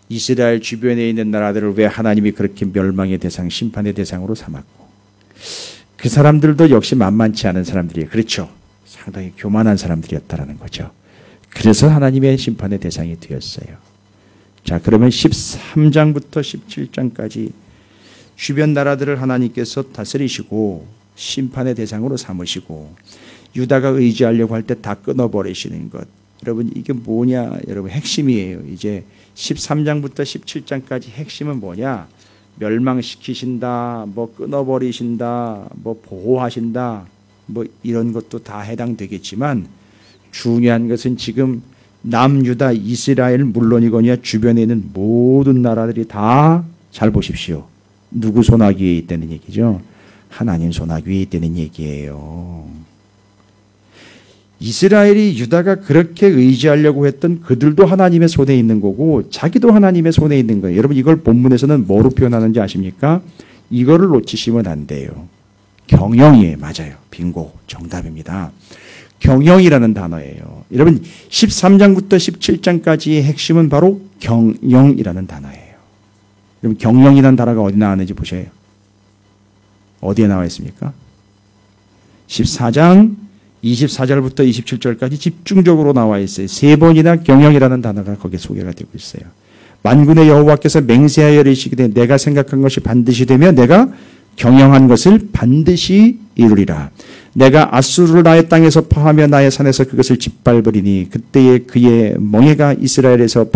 이스라엘 주변에 있는 나라들을 왜 하나님이 그렇게 멸망의 대상, 심판의 대상으로 삼았고 그 사람들도 역시 만만치 않은 사람들이에요. 그렇죠. 상당히 교만한 사람들이었다라는 거죠. 그래서 하나님의 심판의 대상이 되었어요. 자, 그러면 13장부터 17장까지 주변 나라들을 하나님께서 다스리시고 심판의 대상으로 삼으시고 유다가 의지하려고 할 때 다 끊어버리시는 것. 여러분 이게 뭐냐? 여러분 핵심이에요. 이제 13장부터 17장까지 핵심은 뭐냐? 멸망시키신다, 뭐 끊어버리신다, 뭐 보호하신다, 뭐 이런 것도 다 해당되겠지만 중요한 것은 지금 남유다 이스라엘 물론이거니와 주변에 있는 모든 나라들이 다 잘 보십시오. 누구 손아귀에 있다는 얘기죠? 하나님 손아귀에 있다는 얘기예요. 이스라엘이 유다가 그렇게 의지하려고 했던 그들도 하나님의 손에 있는 거고 자기도 하나님의 손에 있는 거예요. 여러분 이걸 본문에서는 뭐로 표현하는지 아십니까? 이거를 놓치시면 안 돼요. 경영이에요. 맞아요. 빙고. 정답입니다. 경영이라는 단어예요. 여러분 13장부터 17장까지의 핵심은 바로 경영이라는 단어예요. 여러분 경영이라는 단어가 어디 나왔는지 보셔요. 어디에 나와 있습니까? 14장 24절부터 27절까지 집중적으로 나와 있어요. 3번이나 경영이라는 단어가 거기에 소개가 되고 있어요. 만군의 여호와께서 맹세하여 이르시기를 내가 생각한 것이 반드시 되며 내가 경영한 것을 반드시 이루리라. 내가 아수르를 나의 땅에서 파하며 나의 산에서 그것을 짓밟으리니 그때에 그의 멍에가 이스라엘에서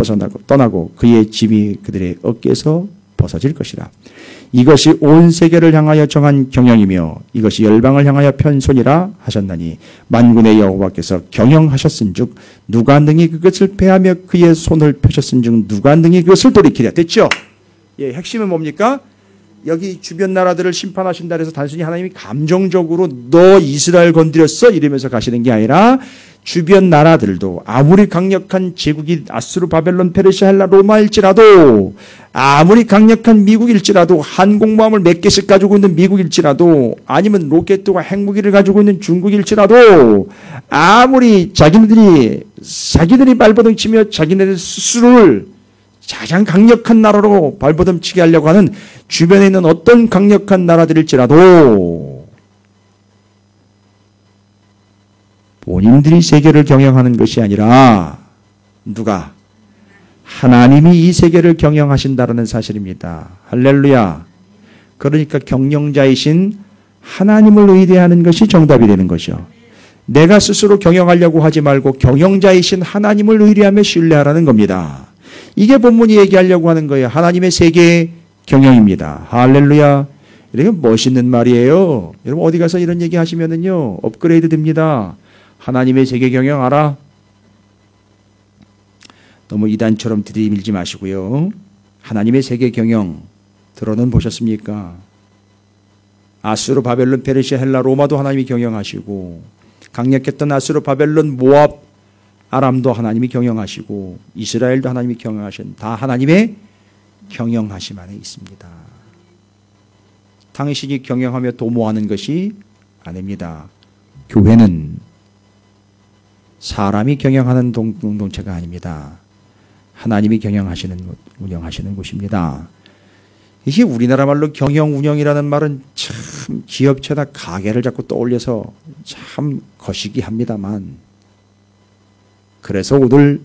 떠나고 그의 짐이 그들의 어깨에서 벗어질 것이라. 이것이 온 세계를 향하여 정한 경영이며 이것이 열방을 향하여 편손이라 하셨나니 만군의 여호와께서 경영하셨은즉 누가 능히 그것을 패하며 그의 손을 펴셨은즉 누가 능히 그것을 돌이키랴. 됐죠? 예, 핵심은 뭡니까? 여기 주변 나라들을 심판하신다 해서 단순히 하나님이 감정적으로 너 이스라엘 건드렸어 이러면서 가시는 게 아니라 주변 나라들도 아무리 강력한 제국이 아수르, 바벨론, 페르시아, 헬라, 로마일지라도 아무리 강력한 미국일지라도 항공모함을 몇 개씩 가지고 있는 미국일지라도 아니면 로켓과 핵무기를 가지고 있는 중국일지라도 아무리 자기들이 발버둥 치며 자기네들 스스로를 가장 강력한 나라로 발버둥치게 하려고 하는 주변에 있는 어떤 강력한 나라들일지라도 본인들이 세계를 경영하는 것이 아니라 누가? 하나님이 이 세계를 경영하신다는 사실입니다. 할렐루야. 그러니까 경영자이신 하나님을 의뢰하는 것이 정답이 되는 것이죠. 내가 스스로 경영하려고 하지 말고 경영자이신 하나님을 의뢰하며 신뢰하라는 겁니다. 이게 본문이 얘기하려고 하는 거예요. 하나님의 세계 경영입니다. 할렐루야. 이렇게 멋있는 말이에요. 여러분 어디 가서 이런 얘기 하시면은요 업그레이드 됩니다. 하나님의 세계 경영 알아? 너무 이단처럼 들이밀지 마시고요. 하나님의 세계 경영 들어는 보셨습니까? 아수르, 바벨론, 페르시아, 헬라, 로마도 하나님이 경영하시고 강력했던 아수르, 바벨론, 모압, 아람도 하나님이 경영하시고 이스라엘도 하나님이 경영하신 다 하나님의 경영하심 안에 있습니다. 당신이 경영하며 도모하는 것이 아닙니다. 교회는 사람이 경영하는 공동체가 아닙니다. 하나님이 운영하시는 곳입니다. 이게 우리나라 말로 경영 운영이라는 말은 참 기업체나 가게를 자꾸 떠올려서 참 거시기 합니다만 그래서 오늘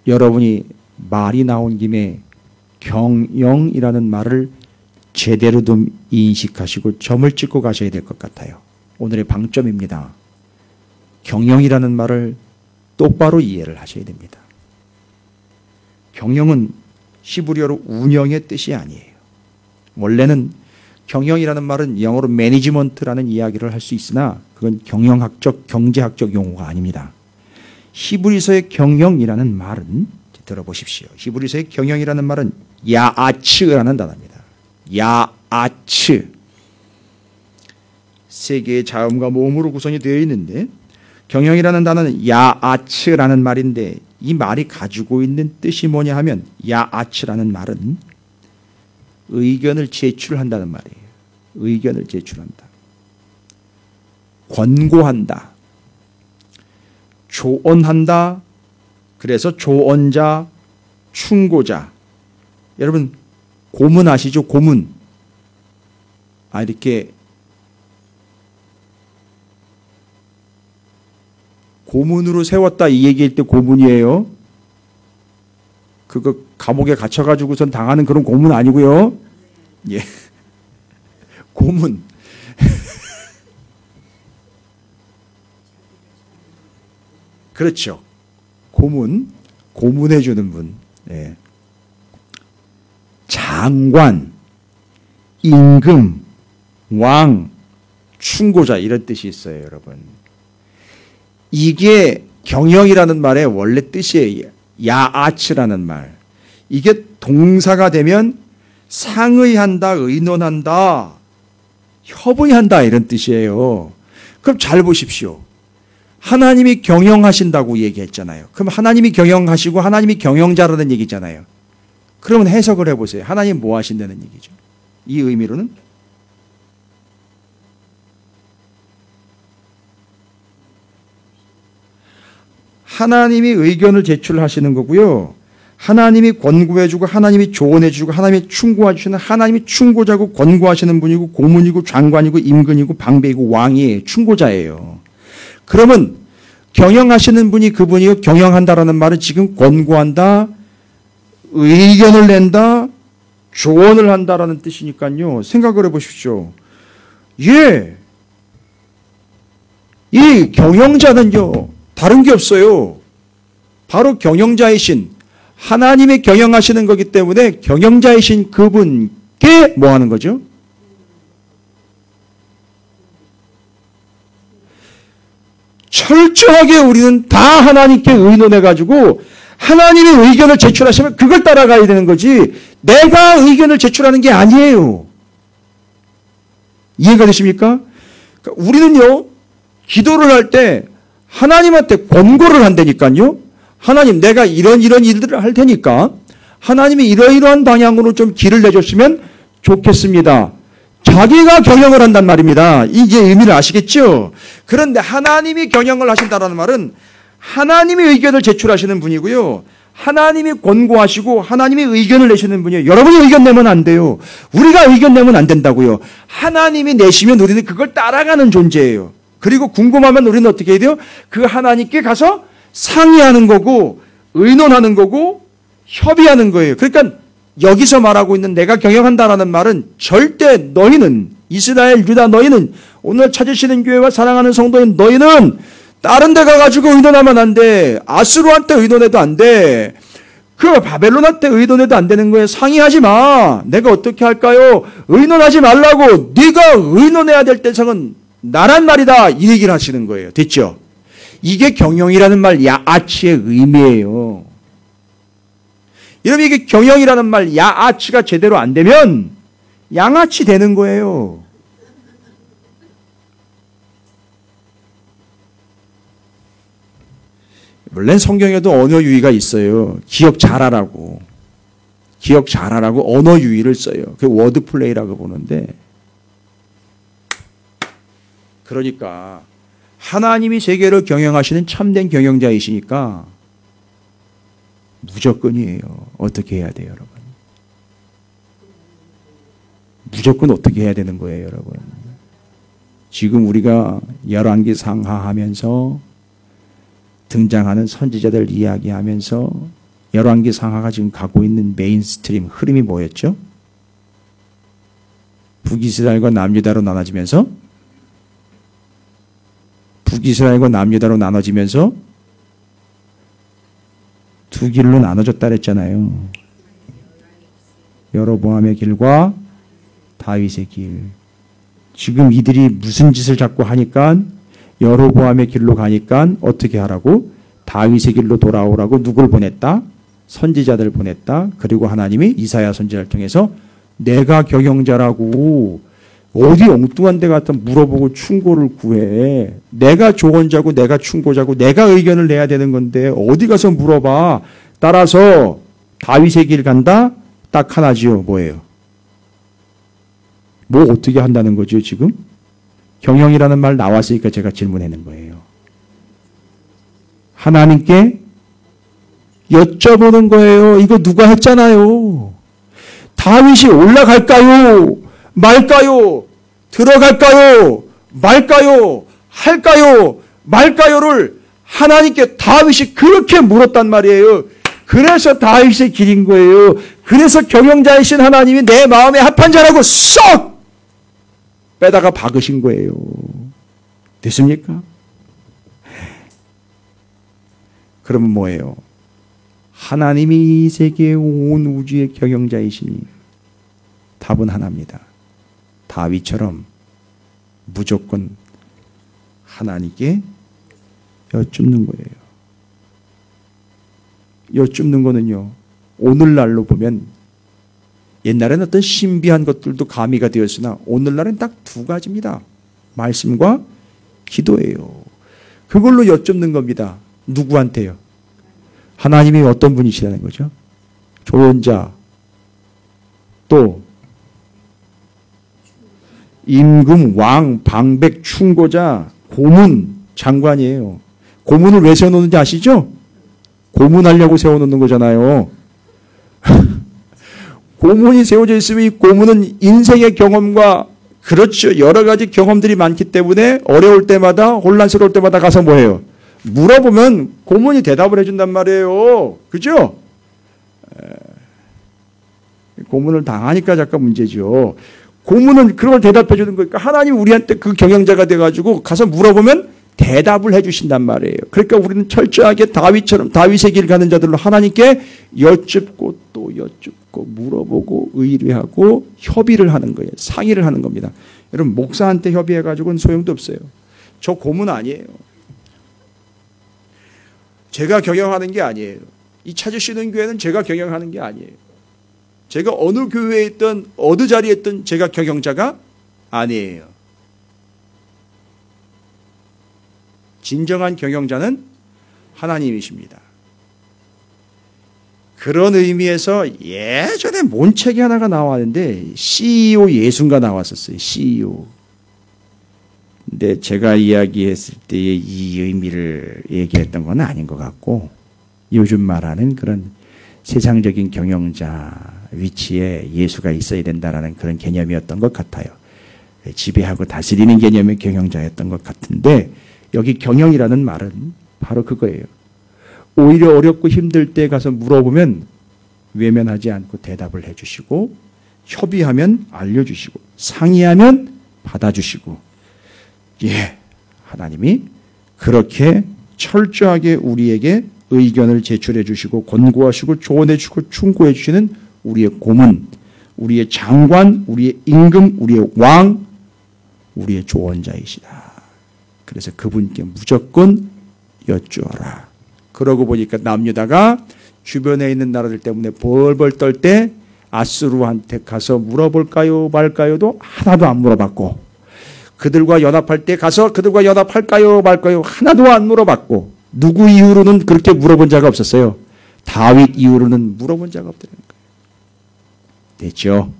여러분이 말이 나온 김에 경영이라는 말을 제대로 좀 인식하시고 점을 찍고 가셔야 될 것 같아요. 오늘의 방점입니다. 경영이라는 말을 똑바로 이해를 하셔야 됩니다. 경영은 히브리어로 운영의 뜻이 아니에요. 원래는 경영이라는 말은 영어로 매니지먼트라는 이야기를 할 수 있으나 그건 경영학적, 경제학적 용어가 아닙니다. 히브리서의 경영이라는 말은 들어보십시오. 히브리서의 경영이라는 말은 야아츠라는 단어입니다. 야아츠. 세 개의 자음과 모음으로 구성이 되어 있는데 경영이라는 단어는 야아츠라는 말인데 이 말이 가지고 있는 뜻이 뭐냐 하면 야아츠라는 말은 의견을 제출한다는 말이에요. 의견을 제출한다. 권고한다. 조언한다. 그래서 조언자, 충고자. 여러분 고문 아시죠? 고문. 이렇게 고문으로 세웠다 이 얘기할 때 고문이에요. 그거 감옥에 갇혀가지고선 당하는 그런 고문 아니고요. 예, 고문. 그렇죠. 고문해주는 분. 예. 장관, 임금, 왕, 충고자 이런 뜻이 있어요, 여러분. 이게 경영이라는 말의 원래 뜻이에요. 야아츠라는 말. 이게 동사가 되면 상의한다, 의논한다, 협의한다 이런 뜻이에요. 그럼 잘 보십시오. 하나님이 경영하신다고 얘기했잖아요. 그럼 하나님이 경영하시고 하나님이 경영자라는 얘기잖아요. 그러면 해석을 해보세요. 하나님 뭐 하신다는 얘기죠. 이 의미로는 하나님이 의견을 제출하시는 거고요. 하나님이 권고해주고 하나님이 조언해주고 하나님이 충고해주시는 하나님이 충고자고 권고하시는 분이고 고문이고 장관이고 임금이고 방배이고 왕이에요. 충고자예요. 그러면 경영하시는 분이 그분이요. 경영한다라는 말은 지금 권고한다, 의견을 낸다, 조언을 한다라는 뜻이니까요. 생각을 해보십시오. 예, 이 경영자는요. 다른 게 없어요. 바로 경영자이신 하나님이 경영하시는 거기 때문에 경영자이신 그분께 뭐 하는 거죠? 철저하게 우리는 다 하나님께 의논해가지고 하나님의 의견을 제출하시면 그걸 따라가야 되는 거지 내가 의견을 제출하는 게 아니에요. 이해가 되십니까? 그러니까 우리는요. 기도를 할 때 하나님한테 권고를 한다니까요. 하나님 내가 이런 일들을 할 테니까 하나님이 이러이러한 방향으로 좀 길을 내줬으면 좋겠습니다. 자기가 경영을 한단 말입니다. 이게 의미를 아시겠죠? 그런데 하나님이 경영을 하신다는 말은 하나님의 의견을 제출하시는 분이고요. 하나님이 권고하시고 하나님이 의견을 내시는 분이에요. 여러분이 의견 내면 안 돼요. 우리가 의견 내면 안 된다고요. 하나님이 내시면 우리는 그걸 따라가는 존재예요. 그리고 궁금하면 우리는 어떻게 해야 돼요? 그 하나님께 가서 상의하는 거고 의논하는 거고 협의하는 거예요. 그러니까 여기서 말하고 있는 내가 경영한다라는 말은 절대 너희는 이스라엘 유다 너희는 오늘 찾으시는 교회와 사랑하는 성도인 너희는 다른 데 가가지고 의논하면 안 돼. 아수르한테 의논해도 안 돼. 그 바벨론한테 의논해도 안 되는 거예요. 상의하지 마. 내가 어떻게 할까요? 의논하지 말라고. 네가 의논해야 될 대상은 나란 말이다. 이 얘기를 하시는 거예요. 됐죠? 이게 경영이라는 말 야아치의 의미예요. 여러분 이게 경영이라는 말 야아치가 제대로 안 되면 양아치 되는 거예요. 원래 성경에도 언어 유희가 있어요. 기억 잘하라고. 기억 잘하라고 언어 유희를 써요. 그 워드 플레이라고 보는데 그러니까 하나님이 세계를 경영하시는 참된 경영자이시니까 무조건이에요. 어떻게 해야 돼요, 여러분? 무조건 어떻게 해야 되는 거예요, 여러분? 지금 우리가 열왕기 상하하면서 등장하는 선지자들 이야기하면서 열왕기 상하가 지금 가고 있는 메인스트림 흐름이 뭐였죠? 북이스라엘과 남유다로 나눠지면서 두 길로 나눠졌다 그랬잖아요. 여로보암의 길과 다윗의 길. 지금 이들이 무슨 짓을 자꾸 하니까 여로보암의 길로 가니까 어떻게 하라고? 다윗의 길로 돌아오라고 누굴 보냈다? 선지자들 보냈다. 그리고 하나님이 이사야 선지자를 통해서 내가 경영자라고 어디 엉뚱한 데 갖다 물어보고 충고를 구해. 내가 조언자고 내가 충고자고 내가 의견을 내야 되는 건데 어디 가서 물어봐. 따라서 다윗의 길 간다? 딱 하나지요. 뭐예요? 뭐 어떻게 한다는 거죠 지금? 경영이라는 말 나왔으니까 제가 질문하는 거예요. 하나님께 여쭤보는 거예요. 이거 누가 했잖아요. 다윗이 올라갈까요? 말까요? 들어갈까요? 말까요? 할까요? 말까요를 하나님께 다윗이 그렇게 물었단 말이에요. 그래서 다윗의 길인 거예요. 그래서 경영자이신 하나님이 내 마음에 합한 자라고 쏙 빼다가 박으신 거예요. 됐습니까? 그러면 뭐예요? 하나님이 이 세계의 온 우주의 경영자이시니 답은 하나입니다. 다윗처럼 무조건 하나님께 여쭙는 거예요. 여쭙는 거는요. 오늘날로 보면 옛날에는 어떤 신비한 것들도 가미가 되었으나 오늘날은 딱 두 가지입니다. 말씀과 기도예요. 그걸로 여쭙는 겁니다. 누구한테요? 하나님이 어떤 분이시라는 거죠? 조언자, 또 임금, 왕, 방백, 충고자, 고문, 장관이에요. 고문을 왜 세워놓는지 아시죠? 고문하려고 세워놓는 거잖아요. 고문이 세워져 있으면 이 고문은 인생의 경험과 그렇죠. 여러 가지 경험들이 많기 때문에 어려울 때마다 혼란스러울 때마다 가서 뭐해요? 물어보면 고문이 대답을 해준단 말이에요. 그죠? 고문을 당하니까 잠깐 문제죠. 고문은 그런 걸 대답해 주는 거니까 하나님 우리한테 그 경영자가 돼가지고 가서 물어보면 대답을 해 주신단 말이에요. 그러니까 우리는 철저하게 다윗처럼 다윗의 길 가는 자들로 하나님께 여쭙고 또 여쭙고 물어보고 의뢰하고 협의를 하는 거예요. 상의를 하는 겁니다. 여러분 목사한테 협의해가지고는 소용도 없어요. 저 고문 아니에요. 제가 경영하는 게 아니에요. 이 찾으시는 교회는 제가 경영하는 게 아니에요. 제가 어느 교회에 있든 어느 자리에 있든 제가 경영자가 아니에요. 진정한 경영자는 하나님이십니다. 그런 의미에서 예전에 뭔 책이 하나가 나왔는데 CEO 예순가 나왔었어요. CEO. 근데 제가 이야기했을 때의 이 의미를 얘기했던 건 아닌 것 같고 요즘 말하는 그런 세상적인 경영자 위치에 예수가 있어야 된다라는 그런 개념이었던 것 같아요. 지배하고 다스리는 개념의 경영자였던 것 같은데 여기 경영이라는 말은 바로 그거예요. 오히려 어렵고 힘들 때 가서 물어보면 외면하지 않고 대답을 해주시고 협의하면 알려주시고 상의하면 받아주시고 하나님이 그렇게 철저하게 우리에게 의견을 제출해 주시고 권고하시고 조언해 주시고 충고해 주시는 우리의 고문, 우리의 장관, 우리의 임금, 우리의 왕, 우리의 조언자이시다. 그래서 그분께 무조건 여쭈어라. 그러고 보니까 남유다가 주변에 있는 나라들 때문에 벌벌 떨 때 아수르한테 가서 물어볼까요 말까요도 하나도 안 물어봤고 그들과 연합할 때 가서 그들과 연합할까요 말까요 하나도 안 물어봤고 누구 이후로는 그렇게 물어본 자가 없었어요. 다윗 이후로는 물어본 자가 없다는 거예요. 됐죠?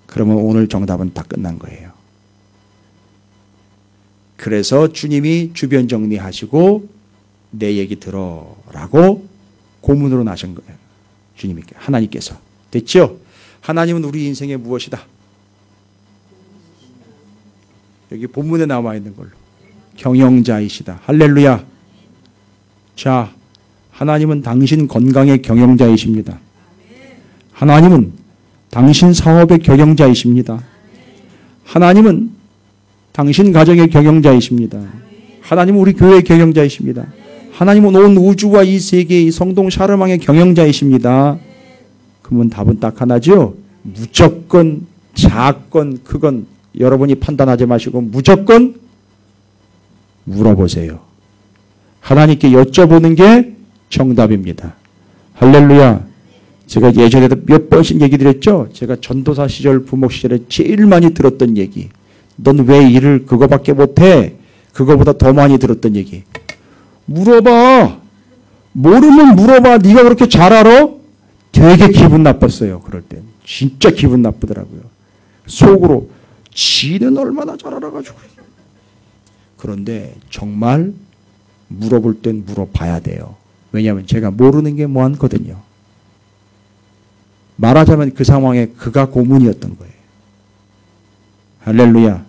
그러면 오늘 정답은 다 끝난 거예요. 그래서 주님이 주변 정리하시고 내 얘기 들어라고 고문으로 나신 거예요. 주님이 하나님께서. 됐죠? 하나님은 우리 인생에 무엇이다? 여기 본문에 나와 있는 걸로. 경영자이시다. 할렐루야. 자, 하나님은 당신 건강의 경영자이십니다. 하나님은 당신 사업의 경영자이십니다. 하나님은 당신 가정의 경영자이십니다. 하나님은 우리 교회의 경영자이십니다. 하나님은 온 우주와 이 세계의 성동 샤르망의 경영자이십니다. 그러면 답은 딱 하나죠. 무조건 작건 크건 여러분이 판단하지 마시고 무조건 물어보세요. 하나님께 여쭤보는 게 정답입니다. 할렐루야. 제가 예전에도 몇 번씩 얘기 드렸죠. 제가 전도사 시절 부목 시절에 제일 많이 들었던 얘기. 넌 왜 일을 그거밖에 못해? 그거보다 더 많이 들었던 얘기. 물어봐. 모르면 물어봐. 네가 그렇게 잘 알아? 되게 기분 나빴어요. 그럴 땐. 진짜 기분 나쁘더라고요. 속으로 지는 얼마나 잘 알아가지고. 그런데 정말 물어볼 땐 물어봐야 돼요. 왜냐하면 제가 모르는 게 많거든요. 말하자면 그 상황에 그가 고문이었던 거예요. 할렐루야.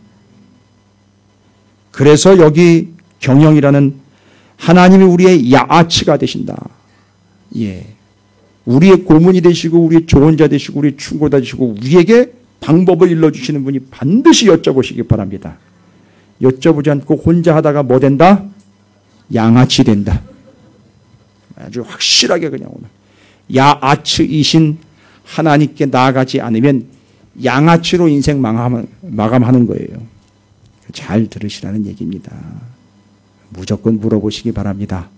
그래서 여기 경영이라는 하나님이 우리의 야아치가 되신다. 예. 우리의 고문이 되시고 우리의 조언자 되시고 우리의 충고자 되시고 우리에게 방법을 일러주시는 분이 반드시 여쭤보시기 바랍니다. 여쭤보지 않고 혼자 하다가 뭐 된다? 양아치 된다. 아주 확실하게 그냥 오늘. 야아치이신 하나님께 나아가지 않으면 양아치로 인생 마감하는 거예요. 잘 들으시라는 얘기입니다. 무조건 물어보시기 바랍니다.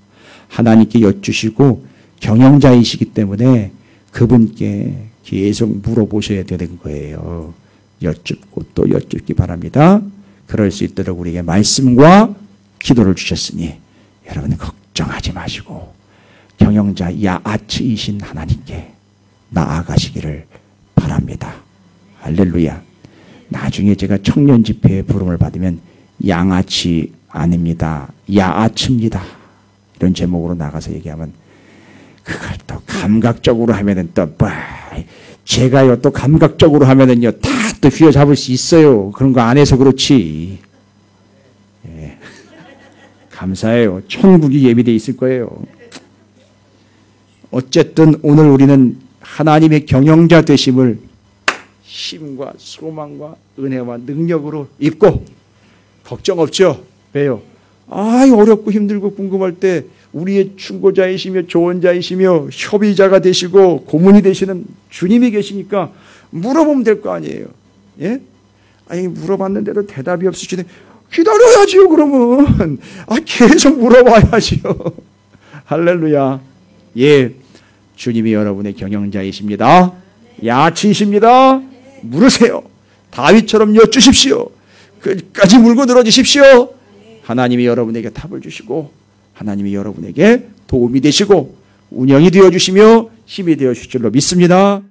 하나님께 여쭈시고 경영자이시기 때문에 그분께 계속 물어보셔야 되는 거예요. 여쭙고 또 여쭙기 바랍니다. 그럴 수 있도록 우리에게 말씀과 기도를 주셨으니 여러분 걱정하지 마시고 경영자 야아치이신 하나님께 나아가시기를 바랍니다. 할렐루야. 나중에 제가 청년 집회에 부름을 받으면 양아치 아닙니다. 야아츠입니다. 이런 제목으로 나가서 얘기하면 그걸 또 감각적으로 하면은 또 뭐 제가요 또 감각적으로 하면은요 다 또 휘어잡을 수 있어요. 그런 거 안 해서 그렇지. 예. 감사해요. 천국이 예비되어 있을 거예요. 어쨌든 오늘 우리는 하나님의 경영자 되심을 힘과 소망과 은혜와 능력으로 입고 걱정 없죠. 왜요? 어렵고 힘들고 궁금할 때 우리의 충고자이시며 조언자이시며 협의자가 되시고 고문이 되시는 주님이 계시니까 물어보면 될 거 아니에요. 예? 물어봤는데도 대답이 없으시네. 기다려야지요, 그러면. 계속 물어봐야지요. 할렐루야. 예. 주님이 여러분의 경영자이십니다. 야치이십니다. 물으세요. 다윗처럼 여쭈십시오. 끝까지 물고 늘어지십시오. 하나님이 여러분에게 답을 주시고 하나님이 여러분에게 도움이 되시고 운영이 되어주시며 힘이 되어주실 줄로 믿습니다.